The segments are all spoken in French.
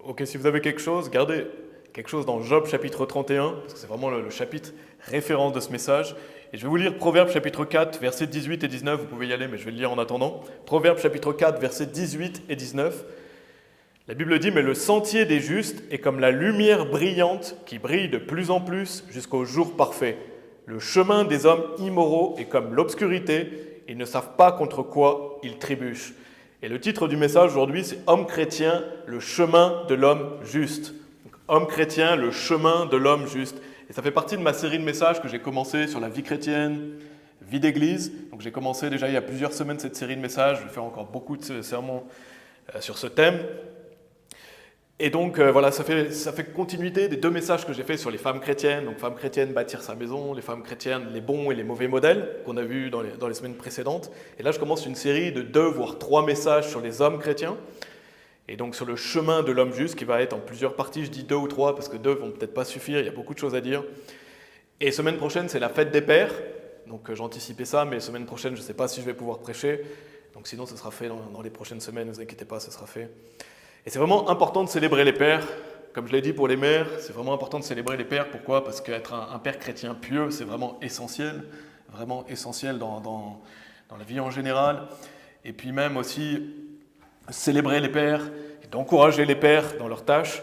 Ok, si vous avez quelque chose, gardez quelque chose dans Job chapitre 31, parce que c'est vraiment le chapitre référence de ce message. Et je vais vous lire Proverbes chapitre 4, versets 18 et 19, vous pouvez y aller, mais je vais le lire en attendant. Proverbes chapitre 4, versets 18 et 19. La Bible dit, mais le sentier des justes est comme la lumière brillante qui brille de plus en plus jusqu'au jour parfait. Le chemin des hommes immoraux est comme l'obscurité, ils ne savent pas contre quoi ils trébuchent. Et le titre du message aujourd'hui, c'est Homme chrétien, le chemin de l'homme juste. Donc, Homme chrétien, le chemin de l'homme juste. Et ça fait partie de ma série de messages que j'ai commencé sur la vie chrétienne, vie d'église. Donc j'ai commencé déjà il y a plusieurs semaines cette série de messages. Je vais faire encore beaucoup de sermons sur ce thème. Et donc voilà, ça fait continuité des deux messages que j'ai faits sur les femmes chrétiennes. Donc femmes chrétiennes bâtir sa maison, les femmes chrétiennes, les bons et les mauvais modèles qu'on a vus dans les semaines précédentes. Et là je commence une série de 2 voire 3 messages sur les hommes chrétiens. Et donc sur le chemin de l'homme juste qui va être en plusieurs parties. Je dis 2 ou 3 parce que 2 vont peut-être pas suffire, il y a beaucoup de choses à dire. Et semaine prochaine c'est la fête des pères. Donc j'anticipais ça, mais semaine prochaine je ne sais pas si je vais pouvoir prêcher. Donc sinon ce sera fait dans les prochaines semaines, ne vous inquiétez pas, ce sera fait. Et c'est vraiment important de célébrer les pères. Comme je l'ai dit pour les mères, c'est vraiment important de célébrer les pères. Pourquoi ? Parce qu'être un père chrétien pieux, c'est vraiment essentiel dans la vie en général. Et puis même aussi célébrer les pères et d'encourager les pères dans leurs tâches.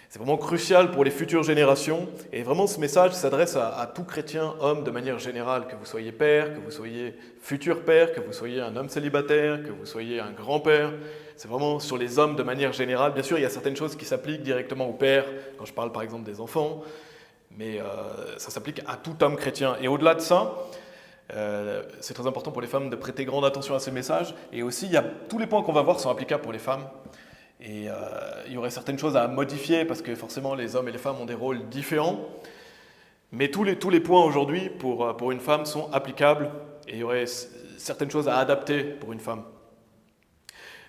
C'est vraiment crucial pour les futures générations. Et vraiment, ce message s'adresse à tout chrétien, homme, de manière générale. Que vous soyez père, que vous soyez futur père, que vous soyez un homme célibataire, que vous soyez un grand-père. C'est vraiment sur les hommes de manière générale. Bien sûr, il y a certaines choses qui s'appliquent directement aux pères, quand je parle par exemple des enfants. Mais ça s'applique à tout homme chrétien. Et au-delà de ça, c'est très important pour les femmes de prêter grande attention à ces messages. Et aussi, tous les points qu'on va voir sont applicables pour les femmes. Et il y aurait certaines choses à modifier parce que forcément les hommes et les femmes ont des rôles différents. Mais tous les points aujourd'hui pour une femme sont applicables et il y aurait certaines choses à adapter pour une femme.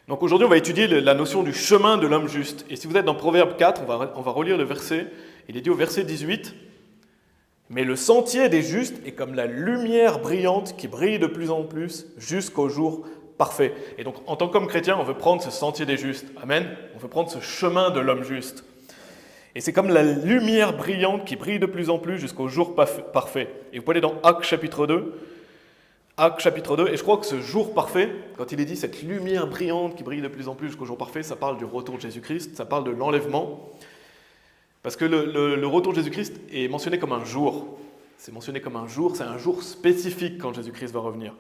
Donc aujourd'hui on va étudier la notion du chemin de l'homme juste. Et si vous êtes dans Proverbe 4, on va relire le verset. Il est dit au verset 18 « Mais le sentier des justes est comme la lumière brillante qui brille de plus en plus jusqu'au jour parfait. » Et donc, en tant qu'homme chrétien, on veut prendre ce sentier des justes. Amen. On veut prendre ce chemin de l'homme juste. Et c'est comme la lumière brillante qui brille de plus en plus jusqu'au jour parfait. Et vous pouvez aller dans Actes chapitre 2. Actes chapitre 2. Et je crois que ce jour parfait, quand il est dit cette lumière brillante qui brille de plus en plus jusqu'au jour parfait, ça parle du retour de Jésus-Christ, ça parle de l'enlèvement. Parce que le retour de Jésus-Christ est mentionné comme un jour. C'est mentionné comme un jour, c'est un jour spécifique quand Jésus-Christ va revenir.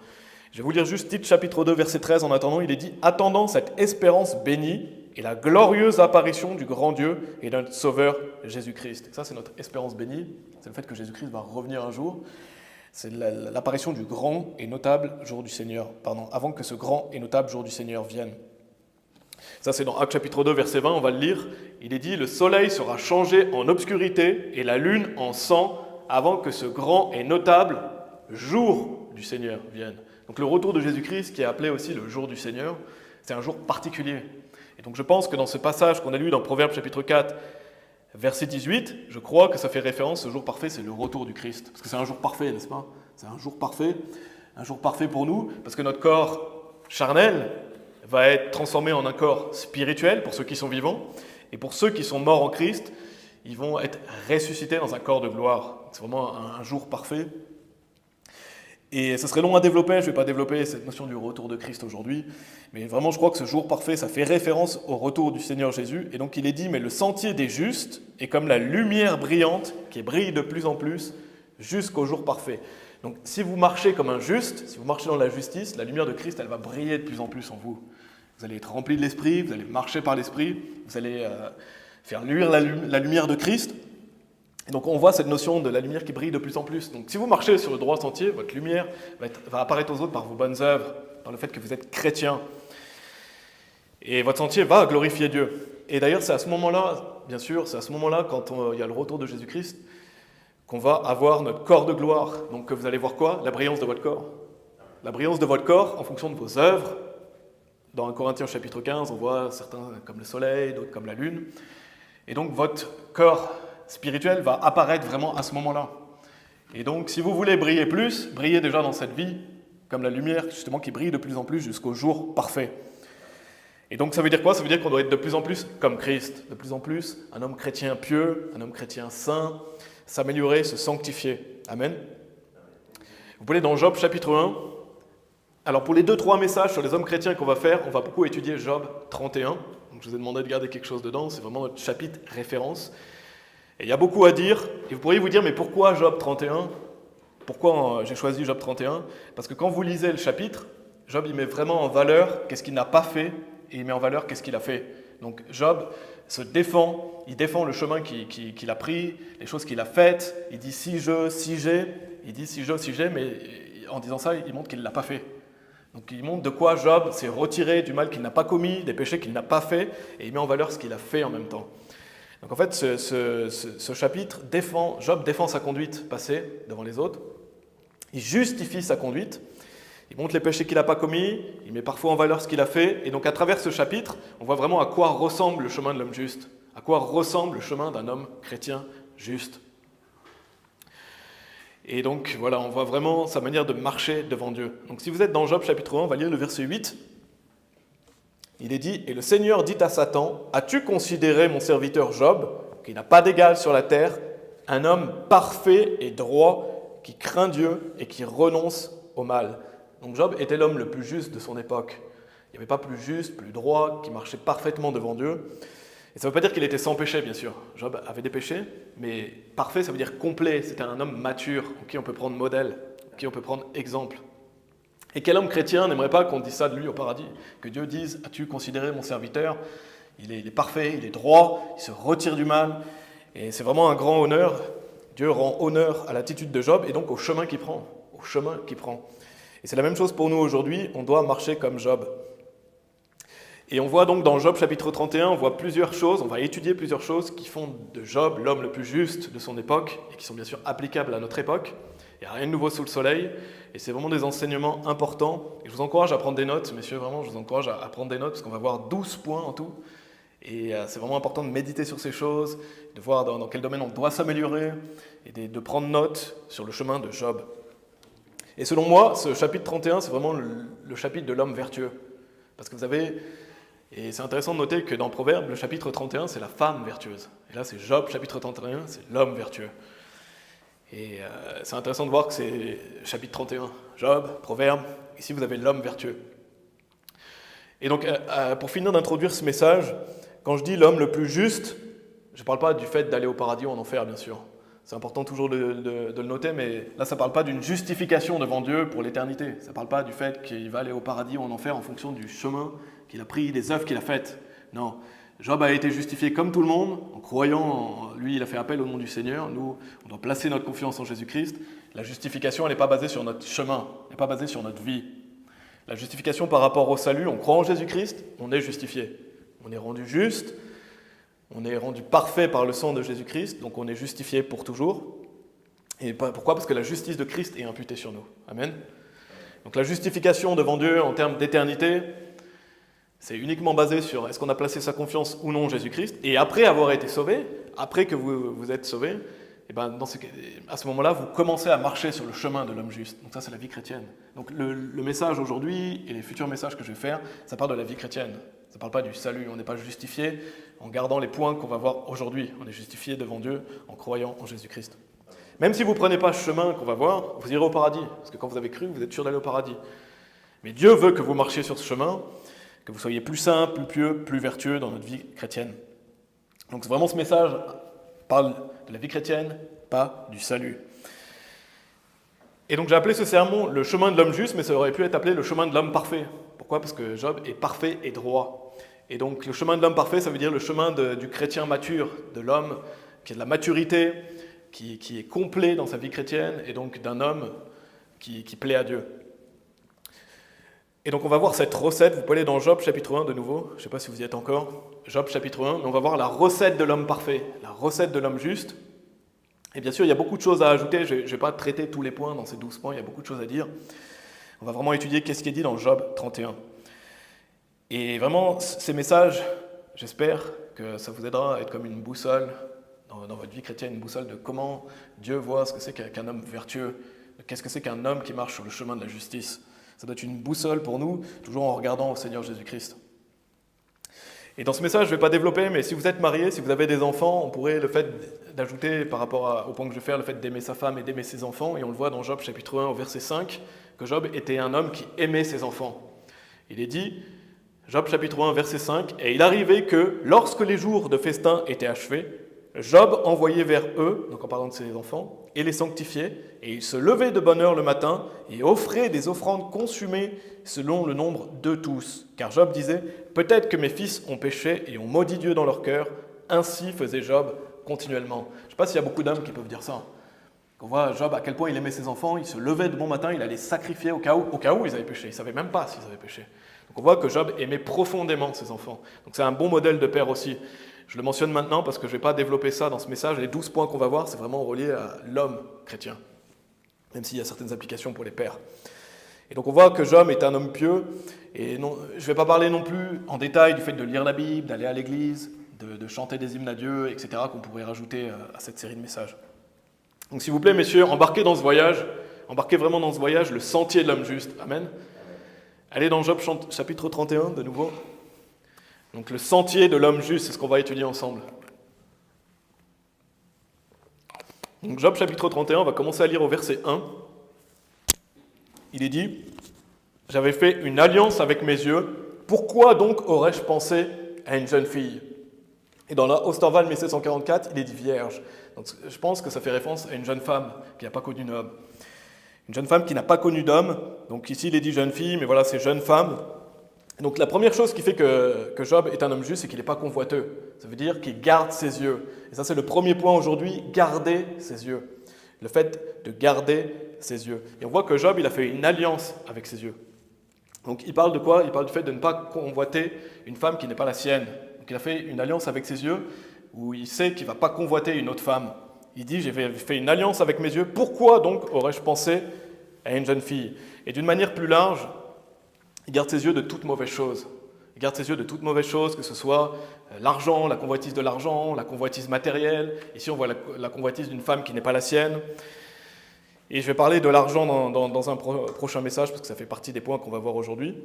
Je vais vous lire juste Tite chapitre 2, verset 13. En attendant, il est dit « Attendant cette espérance bénie et la glorieuse apparition du grand Dieu et de notre Sauveur Jésus-Christ. » Et ça, c'est notre espérance bénie. C'est le fait que Jésus-Christ va revenir un jour. C'est l'apparition du grand et notable jour du Seigneur. Avant que ce grand et notable jour du Seigneur vienne. Ça, c'est dans Actes chapitre 2, verset 20. On va le lire. Il est dit « Le soleil sera changé en obscurité et la lune en sang avant que ce grand et notable jour du Seigneur vienne. » Donc le retour de Jésus-Christ, qui est appelé aussi le jour du Seigneur, c'est un jour particulier. Et donc je pense que dans ce passage qu'on a lu dans Proverbes chapitre 4, verset 18, je crois que ça fait référence, ce jour parfait, c'est le retour du Christ. Parce que c'est un jour parfait, n'est-ce pas ? C'est un jour parfait pour nous, parce que notre corps charnel va être transformé en un corps spirituel pour ceux qui sont vivants, et pour ceux qui sont morts en Christ, ils vont être ressuscités dans un corps de gloire. C'est vraiment un jour parfait. Et ce serait long à développer, je ne vais pas développer cette notion du retour de Christ aujourd'hui, mais vraiment je crois que ce jour parfait, ça fait référence au retour du Seigneur Jésus, et donc il est dit, mais le sentier des justes est comme la lumière brillante qui brille de plus en plus jusqu'au jour parfait. Donc si vous marchez comme un juste, si vous marchez dans la justice, la lumière de Christ, elle va briller de plus en plus en vous. Vous allez être rempli de l'Esprit, vous allez marcher par l'Esprit, vous allez faire luire la lumière de Christ. Et donc on voit cette notion de la lumière qui brille de plus en plus. Donc si vous marchez sur le droit sentier, votre lumière va apparaître aux autres par vos bonnes œuvres, par le fait que vous êtes chrétien. Et votre sentier va glorifier Dieu. Et d'ailleurs c'est à ce moment-là, bien sûr, c'est à ce moment-là quand il y a le retour de Jésus-Christ, qu'on va avoir notre corps de gloire. Donc vous allez voir quoi ? La brillance de votre corps. La brillance de votre corps en fonction de vos œuvres. Dans 1 Corinthiens chapitre 15, on voit certains comme le soleil, d'autres comme la lune. Et donc votre corps spirituel va apparaître vraiment à ce moment-là. Et donc, si vous voulez briller plus, brillez déjà dans cette vie, comme la lumière justement qui brille de plus en plus jusqu'au jour parfait. Et donc ça veut dire quoi? Ça veut dire qu'on doit être de plus en plus comme Christ, de plus en plus un homme chrétien pieux, un homme chrétien saint, s'améliorer, se sanctifier. Amen. Vous pouvez aller dans Job chapitre 1. Alors pour les 2-3 messages sur les hommes chrétiens qu'on va faire, on va beaucoup étudier Job 31. Donc je vous ai demandé de garder quelque chose dedans, c'est vraiment notre chapitre référence. Et il y a beaucoup à dire, et vous pourriez vous dire, mais pourquoi Job 31? Pourquoi j'ai choisi Job 31? Parce que quand vous lisez le chapitre, Job il met vraiment en valeur qu'est-ce qu'il n'a pas fait, et il met en valeur qu'est-ce qu'il a fait. Donc Job se défend, il défend le chemin qu'il a pris, les choses qu'il a faites, il dit si j'ai, mais en disant ça, il montre qu'il ne l'a pas fait. Donc il montre de quoi Job s'est retiré du mal qu'il n'a pas commis, des péchés qu'il n'a pas fait, et il met en valeur ce qu'il a fait en même temps. Donc en fait, ce chapitre Job défend sa conduite passée devant les autres, il justifie sa conduite, il montre les péchés qu'il n'a pas commis, il met parfois en valeur ce qu'il a fait, et donc à travers ce chapitre, on voit vraiment à quoi ressemble le chemin de l'homme juste, à quoi ressemble le chemin d'un homme chrétien juste. Et donc voilà, on voit vraiment sa manière de marcher devant Dieu. Donc si vous êtes dans Job chapitre 1, on va lire le verset 8. Il est dit, « Et le Seigneur dit à Satan, « As-tu considéré mon serviteur Job, qui n'a pas d'égal sur la terre, un homme parfait et droit, qui craint Dieu et qui renonce au mal ?» Donc Job était l'homme le plus juste de son époque. Il n'y avait pas plus juste, plus droit, qui marchait parfaitement devant Dieu. Et ça ne veut pas dire qu'il était sans péché, bien sûr. Job avait des péchés, mais parfait, ça veut dire complet. C'était un homme mature, en qui on peut prendre modèle, en qui on peut prendre exemple. Et quel homme chrétien n'aimerait pas qu'on dise ça de lui au paradis? Que Dieu dise, as-tu considéré mon serviteur? Il est parfait, il est droit, il se retire du mal. Et c'est vraiment un grand honneur. Dieu rend honneur à l'attitude de Job et donc au chemin qu'il prend. Au chemin qu'il prend. Et c'est la même chose pour nous aujourd'hui, on doit marcher comme Job. Et on voit donc dans Job chapitre 31, on voit plusieurs choses, on va étudier plusieurs choses qui font de Job l'homme le plus juste de son époque et qui sont bien sûr applicables à notre époque. Il n'y a rien de nouveau sous le soleil et c'est vraiment des enseignements importants. Et je vous encourage à prendre des notes, messieurs, vraiment, je vous encourage à prendre des notes parce qu'on va voir 12 points en tout. Et c'est vraiment important de méditer sur ces choses, de voir dans quel domaine on doit s'améliorer et de prendre note sur le chemin de Job. Et selon moi, ce chapitre 31, c'est vraiment le chapitre de l'homme vertueux. Parce que vous avez, et c'est intéressant de noter que dans Proverbes, le chapitre 31, c'est la femme vertueuse. Et là, c'est Job, chapitre 31, c'est l'homme vertueux. Et c'est intéressant de voir que c'est chapitre 31, Job, Proverbes, ici vous avez l'homme vertueux. Et donc, pour finir d'introduire ce message, quand je dis l'homme le plus juste, je ne parle pas du fait d'aller au paradis ou en enfer, bien sûr. C'est important toujours de le noter, mais là, ça ne parle pas d'une justification devant Dieu pour l'éternité. Ça ne parle pas du fait qu'il va aller au paradis ou en enfer en fonction du chemin qu'il a pris, des œuvres qu'il a faites. Non, Job a été justifié comme tout le monde, en croyant, lui, il a fait appel au nom du Seigneur. Nous, on doit placer notre confiance en Jésus-Christ. La justification, elle n'est pas basée sur notre chemin, elle n'est pas basée sur notre vie. La justification par rapport au salut, on croit en Jésus-Christ, on est justifié. On est rendu juste. On est rendu parfait par le sang de Jésus-Christ, donc on est justifié pour toujours. Et pourquoi? Parce que la justice de Christ est imputée sur nous. Amen. Donc la justification devant Dieu en termes d'éternité, c'est uniquement basé sur est-ce qu'on a placé sa confiance ou non en Jésus-Christ. Et après avoir été sauvé, après que vous êtes sauvé, et ben à ce moment-là, vous commencez à marcher sur le chemin de l'homme juste. Donc ça, c'est la vie chrétienne. Donc le message aujourd'hui et les futurs messages que je vais faire, ça parle de la vie chrétienne. Ça ne parle pas du salut. On n'est pas justifié en gardant les points qu'on va voir aujourd'hui. On est justifié devant Dieu en croyant en Jésus-Christ. Même si vous ne prenez pas ce chemin qu'on va voir, vous irez au paradis. Parce que quand vous avez cru, vous êtes sûr d'aller au paradis. Mais Dieu veut que vous marchiez sur ce chemin, que vous soyez plus saints, plus pieux, plus vertueux dans notre vie chrétienne. Donc vraiment ce message parle de la vie chrétienne, pas du salut. Et donc j'ai appelé ce sermon le chemin de l'homme juste, mais ça aurait pu être appelé le chemin de l'homme parfait. Pourquoi? Parce que Job est parfait et droit. Et donc le chemin de l'homme parfait, ça veut dire le chemin du chrétien mature, de l'homme qui a de la maturité, qui est complet dans sa vie chrétienne, et donc d'un homme qui plaît à Dieu. Et donc on va voir cette recette, vous pouvez aller dans Job chapitre 1 de nouveau, je ne sais pas si vous y êtes encore, Job chapitre 1, mais on va voir la recette de l'homme parfait, la recette de l'homme juste. Et bien sûr, il y a beaucoup de choses à ajouter, je ne vais pas traiter tous les points dans ces 12 points, il y a beaucoup de choses à dire. On va vraiment étudier qu'est-ce qui est dit dans Job 31. Et vraiment, ces messages, j'espère que ça vous aidera à être comme une boussole dans votre vie chrétienne, une boussole de comment Dieu voit ce que c'est qu'un homme vertueux, qu'est-ce que c'est qu'un homme qui marche sur le chemin de la justice. Ça doit être une boussole pour nous, toujours en regardant au Seigneur Jésus-Christ. Et dans ce message, je ne vais pas développer, mais si vous êtes marié, si vous avez des enfants, on pourrait le fait d'ajouter par rapport au point que je vais faire, le fait d'aimer sa femme et d'aimer ses enfants. Et on le voit dans Job chapitre 1 au verset 5, que Job était un homme qui aimait ses enfants. Il est dit, Job chapitre 1 verset 5, « Et il arrivait que, lorsque les jours de festin étaient achevés, Job envoyait vers eux, donc en parlant de ses enfants, et les sanctifiait, et il se levait de bonne heure le matin et offrait des offrandes consumées selon le nombre de tous. Car Job disait, peut-être que mes fils ont péché et ont maudit Dieu dans leur cœur. Ainsi faisait Job continuellement. » Je ne sais pas s'il y a beaucoup d'hommes qui peuvent dire ça. On voit Job à quel point il aimait ses enfants, il se levait de bon matin, il allait sacrifier au cas où ils avaient péché. Il ne savait même pas s'ils avaient péché. Donc on voit que Job aimait profondément ses enfants. Donc c'est un bon modèle de père aussi. Je le mentionne maintenant parce que je ne vais pas développer ça dans ce message. Les 12 points qu'on va voir, c'est vraiment relié à l'homme chrétien, même s'il y a certaines applications pour les pères. Et donc on voit que Job est un homme pieux, et non, je ne vais pas parler non plus en détail du fait de lire la Bible, d'aller à l'église, de chanter des hymnes à Dieu, etc., qu'on pourrait rajouter à cette série de messages. Donc s'il vous plaît, messieurs, embarquez dans ce voyage, embarquez vraiment dans ce voyage, le sentier de l'homme juste. Amen. Allez dans Job chapitre 31 de nouveau. Donc le sentier de l'homme juste, c'est ce qu'on va étudier ensemble. Donc Job chapitre 31, on va commencer à lire au verset 1. Il est dit, « J'avais fait une alliance avec mes yeux, pourquoi donc aurais-je pensé à une jeune fille ?» Et dans la Osterwald 1744, il est dit vierge. Donc je pense que ça fait référence à une jeune femme qui n'a pas connu d'homme. Une jeune femme qui n'a pas connu d'homme. Donc ici il est dit jeune fille, mais voilà, c'est jeune femme. Donc la première chose qui fait que Job est un homme juste, c'est qu'il n'est pas convoiteux. Ça veut dire qu'il garde ses yeux. Et ça c'est le premier point aujourd'hui, garder ses yeux. Le fait de garder ses yeux. Et on voit que Job, il a fait une alliance avec ses yeux. Donc il parle de quoi? Il parle du fait de ne pas convoiter une femme qui n'est pas la sienne. Donc il a fait une alliance avec ses yeux, où il sait qu'il ne va pas convoiter une autre femme. Il dit, j'ai fait une alliance avec mes yeux, pourquoi donc aurais-je pensé à une jeune fille? Et d'une manière plus large, il garde ses yeux de toute mauvaise chose. Il garde ses yeux de toute mauvaise chose, que ce soit l'argent, la convoitise de l'argent, la convoitise matérielle. Ici, on voit la convoitise d'une femme qui n'est pas la sienne. Et je vais parler de l'argent dans un prochain message, parce que ça fait partie des points qu'on va voir aujourd'hui.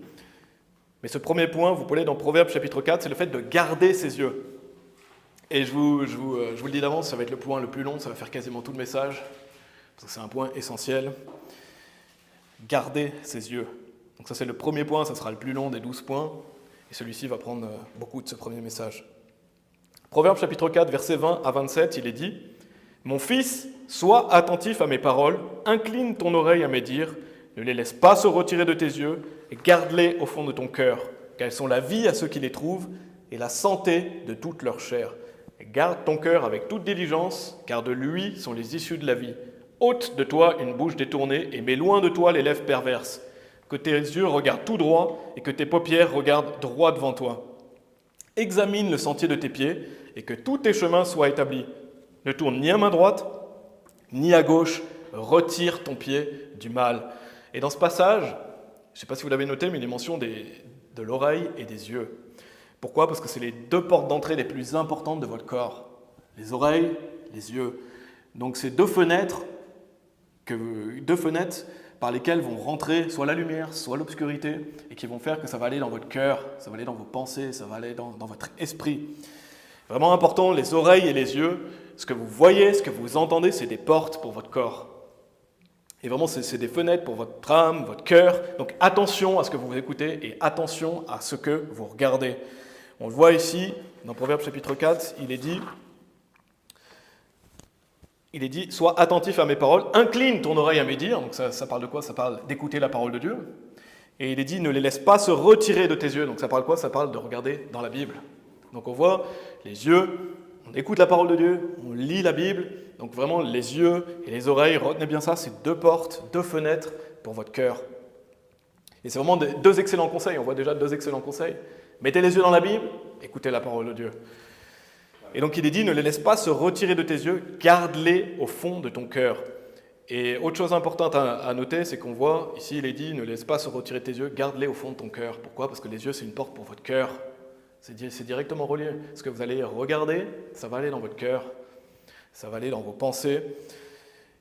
Mais ce premier point, vous pouvez aller dans Proverbes chapitre 4, c'est le fait de garder ses yeux. Et je vous le dis d'avance, ça va être le point le plus long, ça va faire quasiment tout le message, parce que c'est un point essentiel. Garder ses yeux. Donc ça c'est le premier point, ça sera le plus long des 12 points, et celui-ci va prendre beaucoup de ce premier message. Proverbes chapitre 4, versets 20 à 27, il est dit « Mon fils, sois attentif à mes paroles, incline ton oreille à mes dires, ne les laisse pas se retirer de tes yeux, et garde-les au fond de ton cœur, car elles sont la vie à ceux qui les trouvent, et la santé de toute leur chair. Et garde ton cœur avec toute diligence, car de lui sont les issues de la vie. Ôte de toi une bouche détournée, et mets loin de toi les lèvres perverses. Que tes yeux regardent tout droit, et que tes paupières regardent droit devant toi. Examine le sentier de tes pieds, et que tous tes chemins soient établis. Ne tourne ni à main droite, ni à gauche, retire ton pied du mal. » Et dans ce passage, je ne sais pas si vous l'avez noté, mais il est mention de l'oreille et des yeux. Pourquoi? Parce que c'est les deux portes d'entrée les plus importantes de votre corps. Les oreilles, les yeux. Donc c'est deux fenêtres par lesquelles vont rentrer soit la lumière, soit l'obscurité, et qui vont faire que ça va aller dans votre cœur, ça va aller dans vos pensées, ça va aller dans votre esprit. Vraiment important, les oreilles et les yeux, ce que vous voyez, ce que vous entendez, c'est des portes pour votre corps. Et vraiment, c'est des fenêtres pour votre âme, votre cœur. Donc attention à ce que vous écoutez et attention à ce que vous regardez. On le voit ici, dans Proverbes chapitre 4, il est dit « Sois attentif à mes paroles, incline ton oreille à mes dires ». Donc ça parle de quoi? Ça parle d'écouter la parole de Dieu. Et il est dit « Ne les laisse pas se retirer de tes yeux ». Donc ça parle de quoi? Ça parle de regarder dans la Bible. Donc on voit les yeux, on écoute la parole de Dieu, on lit la Bible. Donc vraiment les yeux et les oreilles, retenez bien ça, c'est deux portes, deux fenêtres pour votre cœur. Et c'est vraiment deux excellents conseils, on voit déjà deux excellents conseils. Mettez les yeux dans la Bible, écoutez la parole de Dieu. Et donc il est dit, ne les laisse pas se retirer de tes yeux, garde-les au fond de ton cœur. Et autre chose importante à noter, c'est qu'on voit, ici il est dit, ne laisse pas se retirer de tes yeux, garde-les au fond de ton cœur. Pourquoi? Parce que les yeux c'est une porte pour votre cœur. C'est directement relié. Ce que vous allez regarder, ça va aller dans votre cœur, ça va aller dans vos pensées.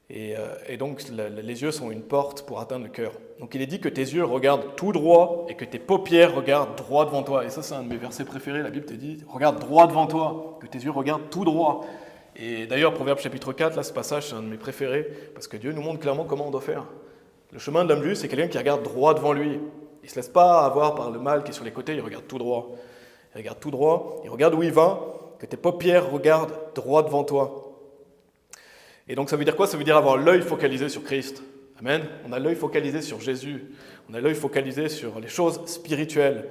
Et donc les yeux sont une porte pour atteindre le cœur. Donc il est dit que tes yeux regardent tout droit et que tes paupières regardent droit devant toi. Et ça, c'est un de mes versets préférés. La Bible te dit, regarde droit devant toi, que tes yeux regardent tout droit. Et d'ailleurs, Proverbe chapitre 4, là, ce passage, c'est un de mes préférés, parce que Dieu nous montre clairement comment on doit faire. Le chemin de l'homme juste, c'est quelqu'un qui regarde droit devant lui. Il ne se laisse pas avoir par le mal qui est sur les côtés, il regarde tout droit. Il regarde tout droit, il regarde où il va, que tes paupières regardent droit devant toi. Et donc ça veut dire quoi? Ça veut dire avoir l'œil focalisé sur Christ. Amen. On a l'œil focalisé sur Jésus. On a l'œil focalisé sur les choses spirituelles.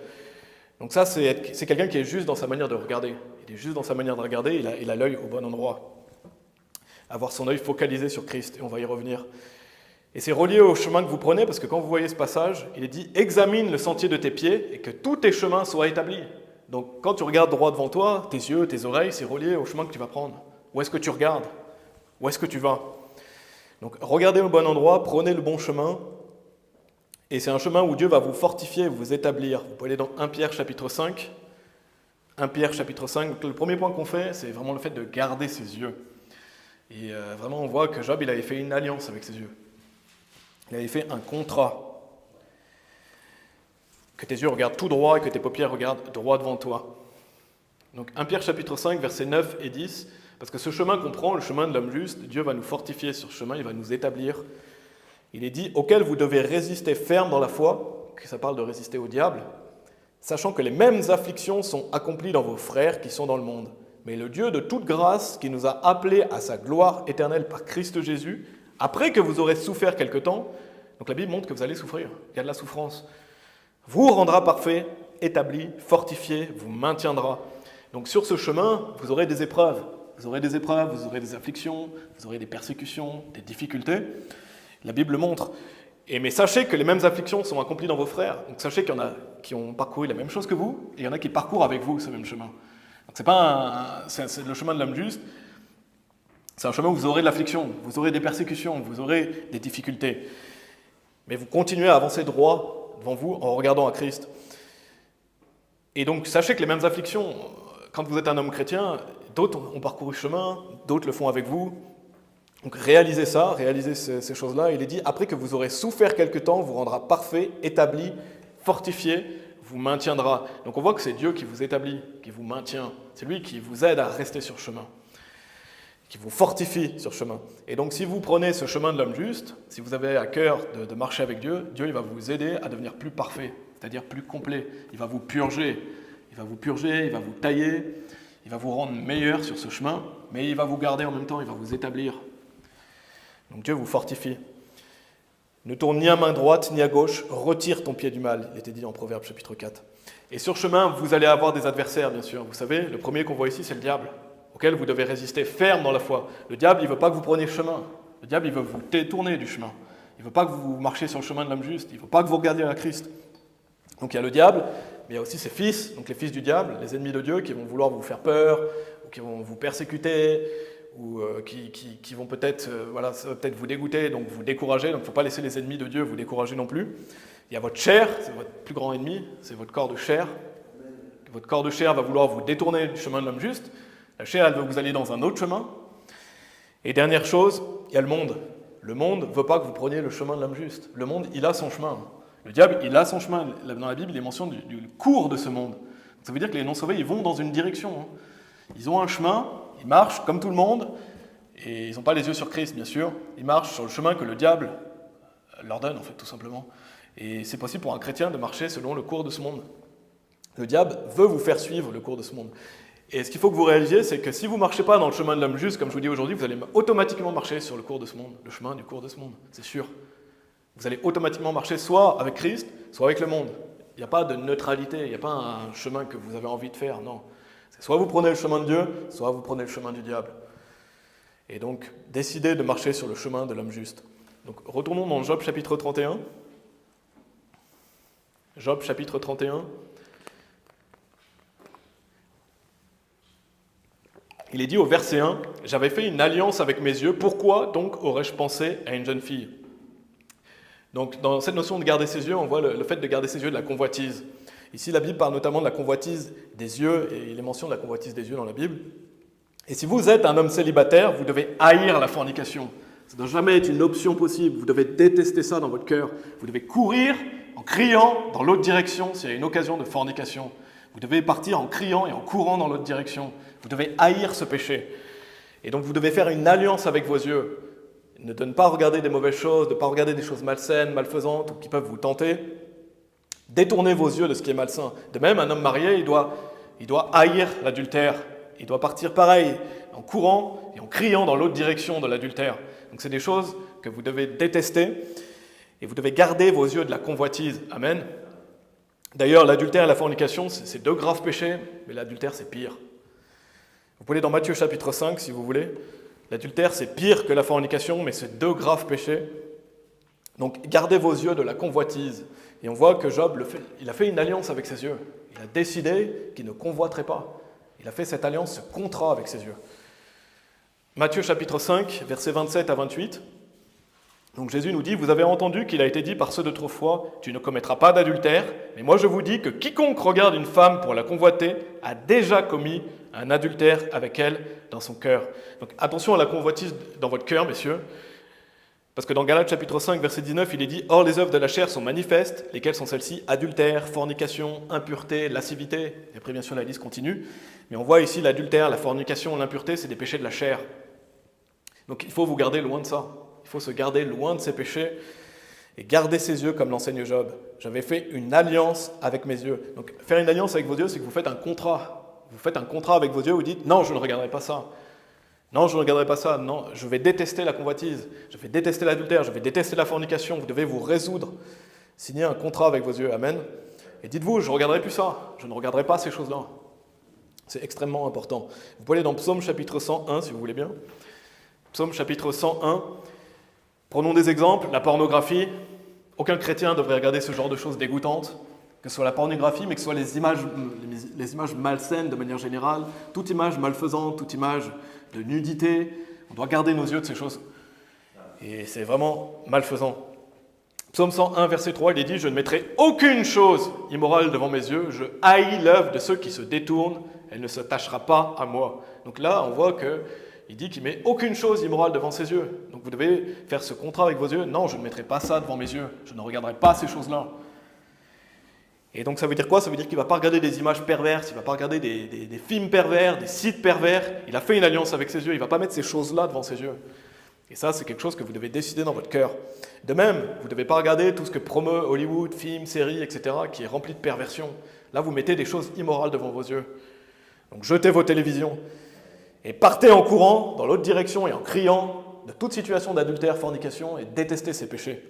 Donc ça, c'est quelqu'un qui est juste dans sa manière de regarder. Il est juste dans sa manière de regarder, il a l'œil au bon endroit. Avoir son œil focalisé sur Christ, et on va y revenir. Et c'est relié au chemin que vous prenez, parce que quand vous voyez ce passage, il est dit « Examine le sentier de tes pieds, et que tous tes chemins soient établis ». Donc quand tu regardes droit devant toi, tes yeux, tes oreilles, c'est relié au chemin que tu vas prendre. Où est-ce que tu regardes? Où est-ce que tu vas? Donc regardez au bon endroit, prenez le bon chemin, et c'est un chemin où Dieu va vous fortifier, vous établir. Vous pouvez aller dans 1 Pierre chapitre 5. 1 Pierre chapitre 5. Donc, le premier point qu'on fait, c'est vraiment le fait de garder ses yeux. Et vraiment, on voit que Job, il avait fait une alliance avec ses yeux. Il avait fait un contrat. Que tes yeux regardent tout droit et que tes paupières regardent droit devant toi. Donc 1 Pierre chapitre 5, versets 9 et 10. Parce que ce chemin qu'on prend, le chemin de l'homme juste, Dieu va nous fortifier sur ce chemin, il va nous établir. Il est dit, auquel vous devez résister ferme dans la foi, que ça parle de résister au diable, sachant que les mêmes afflictions sont accomplies dans vos frères qui sont dans le monde. Mais le Dieu de toute grâce, qui nous a appelés à sa gloire éternelle par Christ Jésus, après que vous aurez souffert quelque temps, donc la Bible montre que vous allez souffrir, il y a de la souffrance, vous rendra parfait, établi, fortifié, vous maintiendra. Donc sur ce chemin, vous aurez des épreuves. Vous aurez des épreuves, vous aurez des afflictions, vous aurez des persécutions, des difficultés. La Bible montre. Mais sachez que les mêmes afflictions sont accomplies dans vos frères. Donc sachez qu'il y en a qui ont parcouru la même chose que vous, et il y en a qui parcourent avec vous ce même chemin. Donc c'est le chemin de l'homme juste. C'est un chemin où vous aurez de l'affliction, vous aurez des persécutions, vous aurez des difficultés. Mais vous continuez à avancer droit devant vous en regardant à Christ. Et donc sachez que les mêmes afflictions, quand vous êtes un homme chrétien, d'autres ont parcouru le chemin, d'autres le font avec vous. Donc réalisez ça, réalisez ces choses-là. Il est dit, après que vous aurez souffert quelque temps, vous rendra parfait, établi, fortifié, vous maintiendra. Donc on voit que c'est Dieu qui vous établit, qui vous maintient. C'est lui qui vous aide à rester sur le chemin, qui vous fortifie sur le chemin. Et donc si vous prenez ce chemin de l'homme juste, si vous avez à cœur de marcher avec Dieu, Dieu il va vous aider à devenir plus parfait, c'est-à-dire plus complet. Il va vous purger, il va vous tailler, il va vous rendre meilleur sur ce chemin, mais il va vous garder en même temps, il va vous établir. Donc Dieu vous fortifie. Ne tourne ni à main droite ni à gauche, retire ton pied du mal, il était dit en Proverbe chapitre 4. Et sur chemin, vous allez avoir des adversaires, bien sûr. Vous savez, le premier qu'on voit ici, c'est le diable, auquel vous devez résister ferme dans la foi. Le diable, il ne veut pas que vous preniez le chemin. Le diable, il veut vous détourner du chemin. Il ne veut pas que vous marchiez sur le chemin de l'homme juste. Il ne veut pas que vous regardiez à Christ. Donc il y a le diable, mais il y a aussi ses fils, donc les fils du diable, les ennemis de Dieu, qui vont vouloir vous faire peur, ou qui vont vous persécuter, ou qui vont peut-être ça va peut-être vous dégoûter, donc vous décourager. Donc il ne faut pas laisser les ennemis de Dieu vous décourager non plus. Il y a votre chair, c'est votre plus grand ennemi, c'est votre corps de chair. Votre corps de chair va vouloir vous détourner du chemin de l'homme juste. La chair, elle veut que vous alliez dans un autre chemin. Et dernière chose, il y a le monde. Le monde ne veut pas que vous preniez le chemin de l'homme juste. Le monde, il a son chemin. Le diable, il a son chemin. Dans la Bible, il est mention du cours de ce monde. Ça veut dire que les non-sauvés, ils vont dans une direction. Ils ont un chemin, ils marchent comme tout le monde, et ils n'ont pas les yeux sur Christ, bien sûr. Ils marchent sur le chemin que le diable leur donne, en fait, tout simplement. Et c'est possible pour un chrétien de marcher selon le cours de ce monde. Le diable veut vous faire suivre le cours de ce monde. Et ce qu'il faut que vous réalisiez, c'est que si vous ne marchez pas dans le chemin de l'homme juste, comme je vous dis aujourd'hui, vous allez automatiquement marcher sur le cours de ce monde, le chemin du cours de ce monde, c'est sûr. Vous allez automatiquement marcher soit avec Christ, soit avec le monde. Il n'y a pas de neutralité, il n'y a pas un chemin que vous avez envie de faire, non. C'est soit vous prenez le chemin de Dieu, soit vous prenez le chemin du diable. Et donc, décidez de marcher sur le chemin de l'homme juste. Donc, retournons dans Job chapitre 31. Job chapitre 31. Il est dit au verset 1, « J'avais fait une alliance avec mes yeux, pourquoi donc aurais-je pensé à une jeune fille ?» Donc dans cette notion de garder ses yeux, on voit le fait de garder ses yeux de la convoitise. Ici, la Bible parle notamment de la convoitise des yeux, et il est mention de la convoitise des yeux dans la Bible. Et si vous êtes un homme célibataire, vous devez haïr la fornication. Ça ne doit jamais être une option possible. Vous devez détester ça dans votre cœur. Vous devez courir en criant dans l'autre direction s'il y a une occasion de fornication. Vous devez partir en criant et en courant dans l'autre direction. Vous devez haïr ce péché. Et donc vous devez faire une alliance avec vos yeux. De ne pas regarder des mauvaises choses, de ne pas regarder des choses malsaines, malfaisantes ou qui peuvent vous tenter. Détournez vos yeux de ce qui est malsain. De même, un homme marié, il doit haïr l'adultère. Il doit partir pareil, en courant et en criant dans l'autre direction de l'adultère. Donc c'est des choses que vous devez détester et vous devez garder vos yeux de la convoitise. Amen. D'ailleurs, l'adultère et la fornication, c'est deux graves péchés, mais l'adultère, c'est pire. Vous pouvez aller dans Matthieu chapitre 5, si vous voulez. L'adultère, c'est pire que la fornication, mais c'est deux graves péchés. Donc, gardez vos yeux de la convoitise. Et on voit que Job, il a fait une alliance avec ses yeux. Il a décidé qu'il ne convoiterait pas. Il a fait cette alliance, ce contrat avec ses yeux. Matthieu chapitre 5, versets 27 à 28. Donc Jésus nous dit, « Vous avez entendu qu'il a été dit par ceux d'autrefois, tu ne commettras pas d'adultère, mais moi je vous dis que quiconque regarde une femme pour la convoiter a déjà commis un adultère avec elle dans son cœur. » Donc attention à la convoitise dans votre cœur, messieurs, parce que dans Galates chapitre 5, verset 19, il est dit « Or les œuvres de la chair sont manifestes, lesquelles sont celles-ci, adultère, fornication, impureté, lascivité. » Et après bien sûr la liste continue, mais on voit ici l'adultère, la fornication, l'impureté, c'est des péchés de la chair. Donc il faut vous garder loin de ça. Il faut se garder loin de ces péchés et garder ses yeux comme l'enseigne Job. J'avais fait une alliance avec mes yeux. Donc faire une alliance avec vos yeux, c'est que vous faites un contrat. Vous faites un contrat avec vos yeux, vous dites « Non, je ne regarderai pas ça. Non, je ne regarderai pas ça. Non, je vais détester la convoitise. Je vais détester l'adultère. Je vais détester la fornication. » Vous devez vous résoudre. Signer un contrat avec vos yeux. Amen. Et dites-vous, je ne regarderai plus ça. Je ne regarderai pas ces choses-là. C'est extrêmement important. Vous pouvez aller dans Psaume chapitre 101, si vous voulez bien. Psaume chapitre 101. Prenons des exemples. La pornographie. Aucun chrétien ne devrait regarder ce genre de choses dégoûtantes, que ce soit la pornographie, mais que ce soit les images malsaines de manière générale, toute image malfaisante, toute image de nudité. On doit garder nos yeux de ces choses. Et c'est vraiment malfaisant. Psaume 101, verset 3, il est dit « Je ne mettrai aucune chose immorale devant mes yeux, je haïs l'œuvre de ceux qui se détournent, elle ne se tachera pas à moi. » Donc là, on voit qu'il dit qu'il ne met aucune chose immorale devant ses yeux. Donc vous devez faire ce contrat avec vos yeux. Non, je ne mettrai pas ça devant mes yeux, je ne regarderai pas ces choses-là. Et donc ça veut dire quoi? Ça veut dire qu'il ne va pas regarder des images perverses, il ne va pas regarder des films pervers, des sites pervers. Il a fait une alliance avec ses yeux, il ne va pas mettre ces choses-là devant ses yeux. Et ça, c'est quelque chose que vous devez décider dans votre cœur. De même, vous ne devez pas regarder tout ce que promeut Hollywood, films, séries, etc., qui est rempli de perversion. Là, vous mettez des choses immorales devant vos yeux. Donc jetez vos télévisions et partez en courant dans l'autre direction et en criant de toute situation d'adultère, fornication et détestez ces péchés.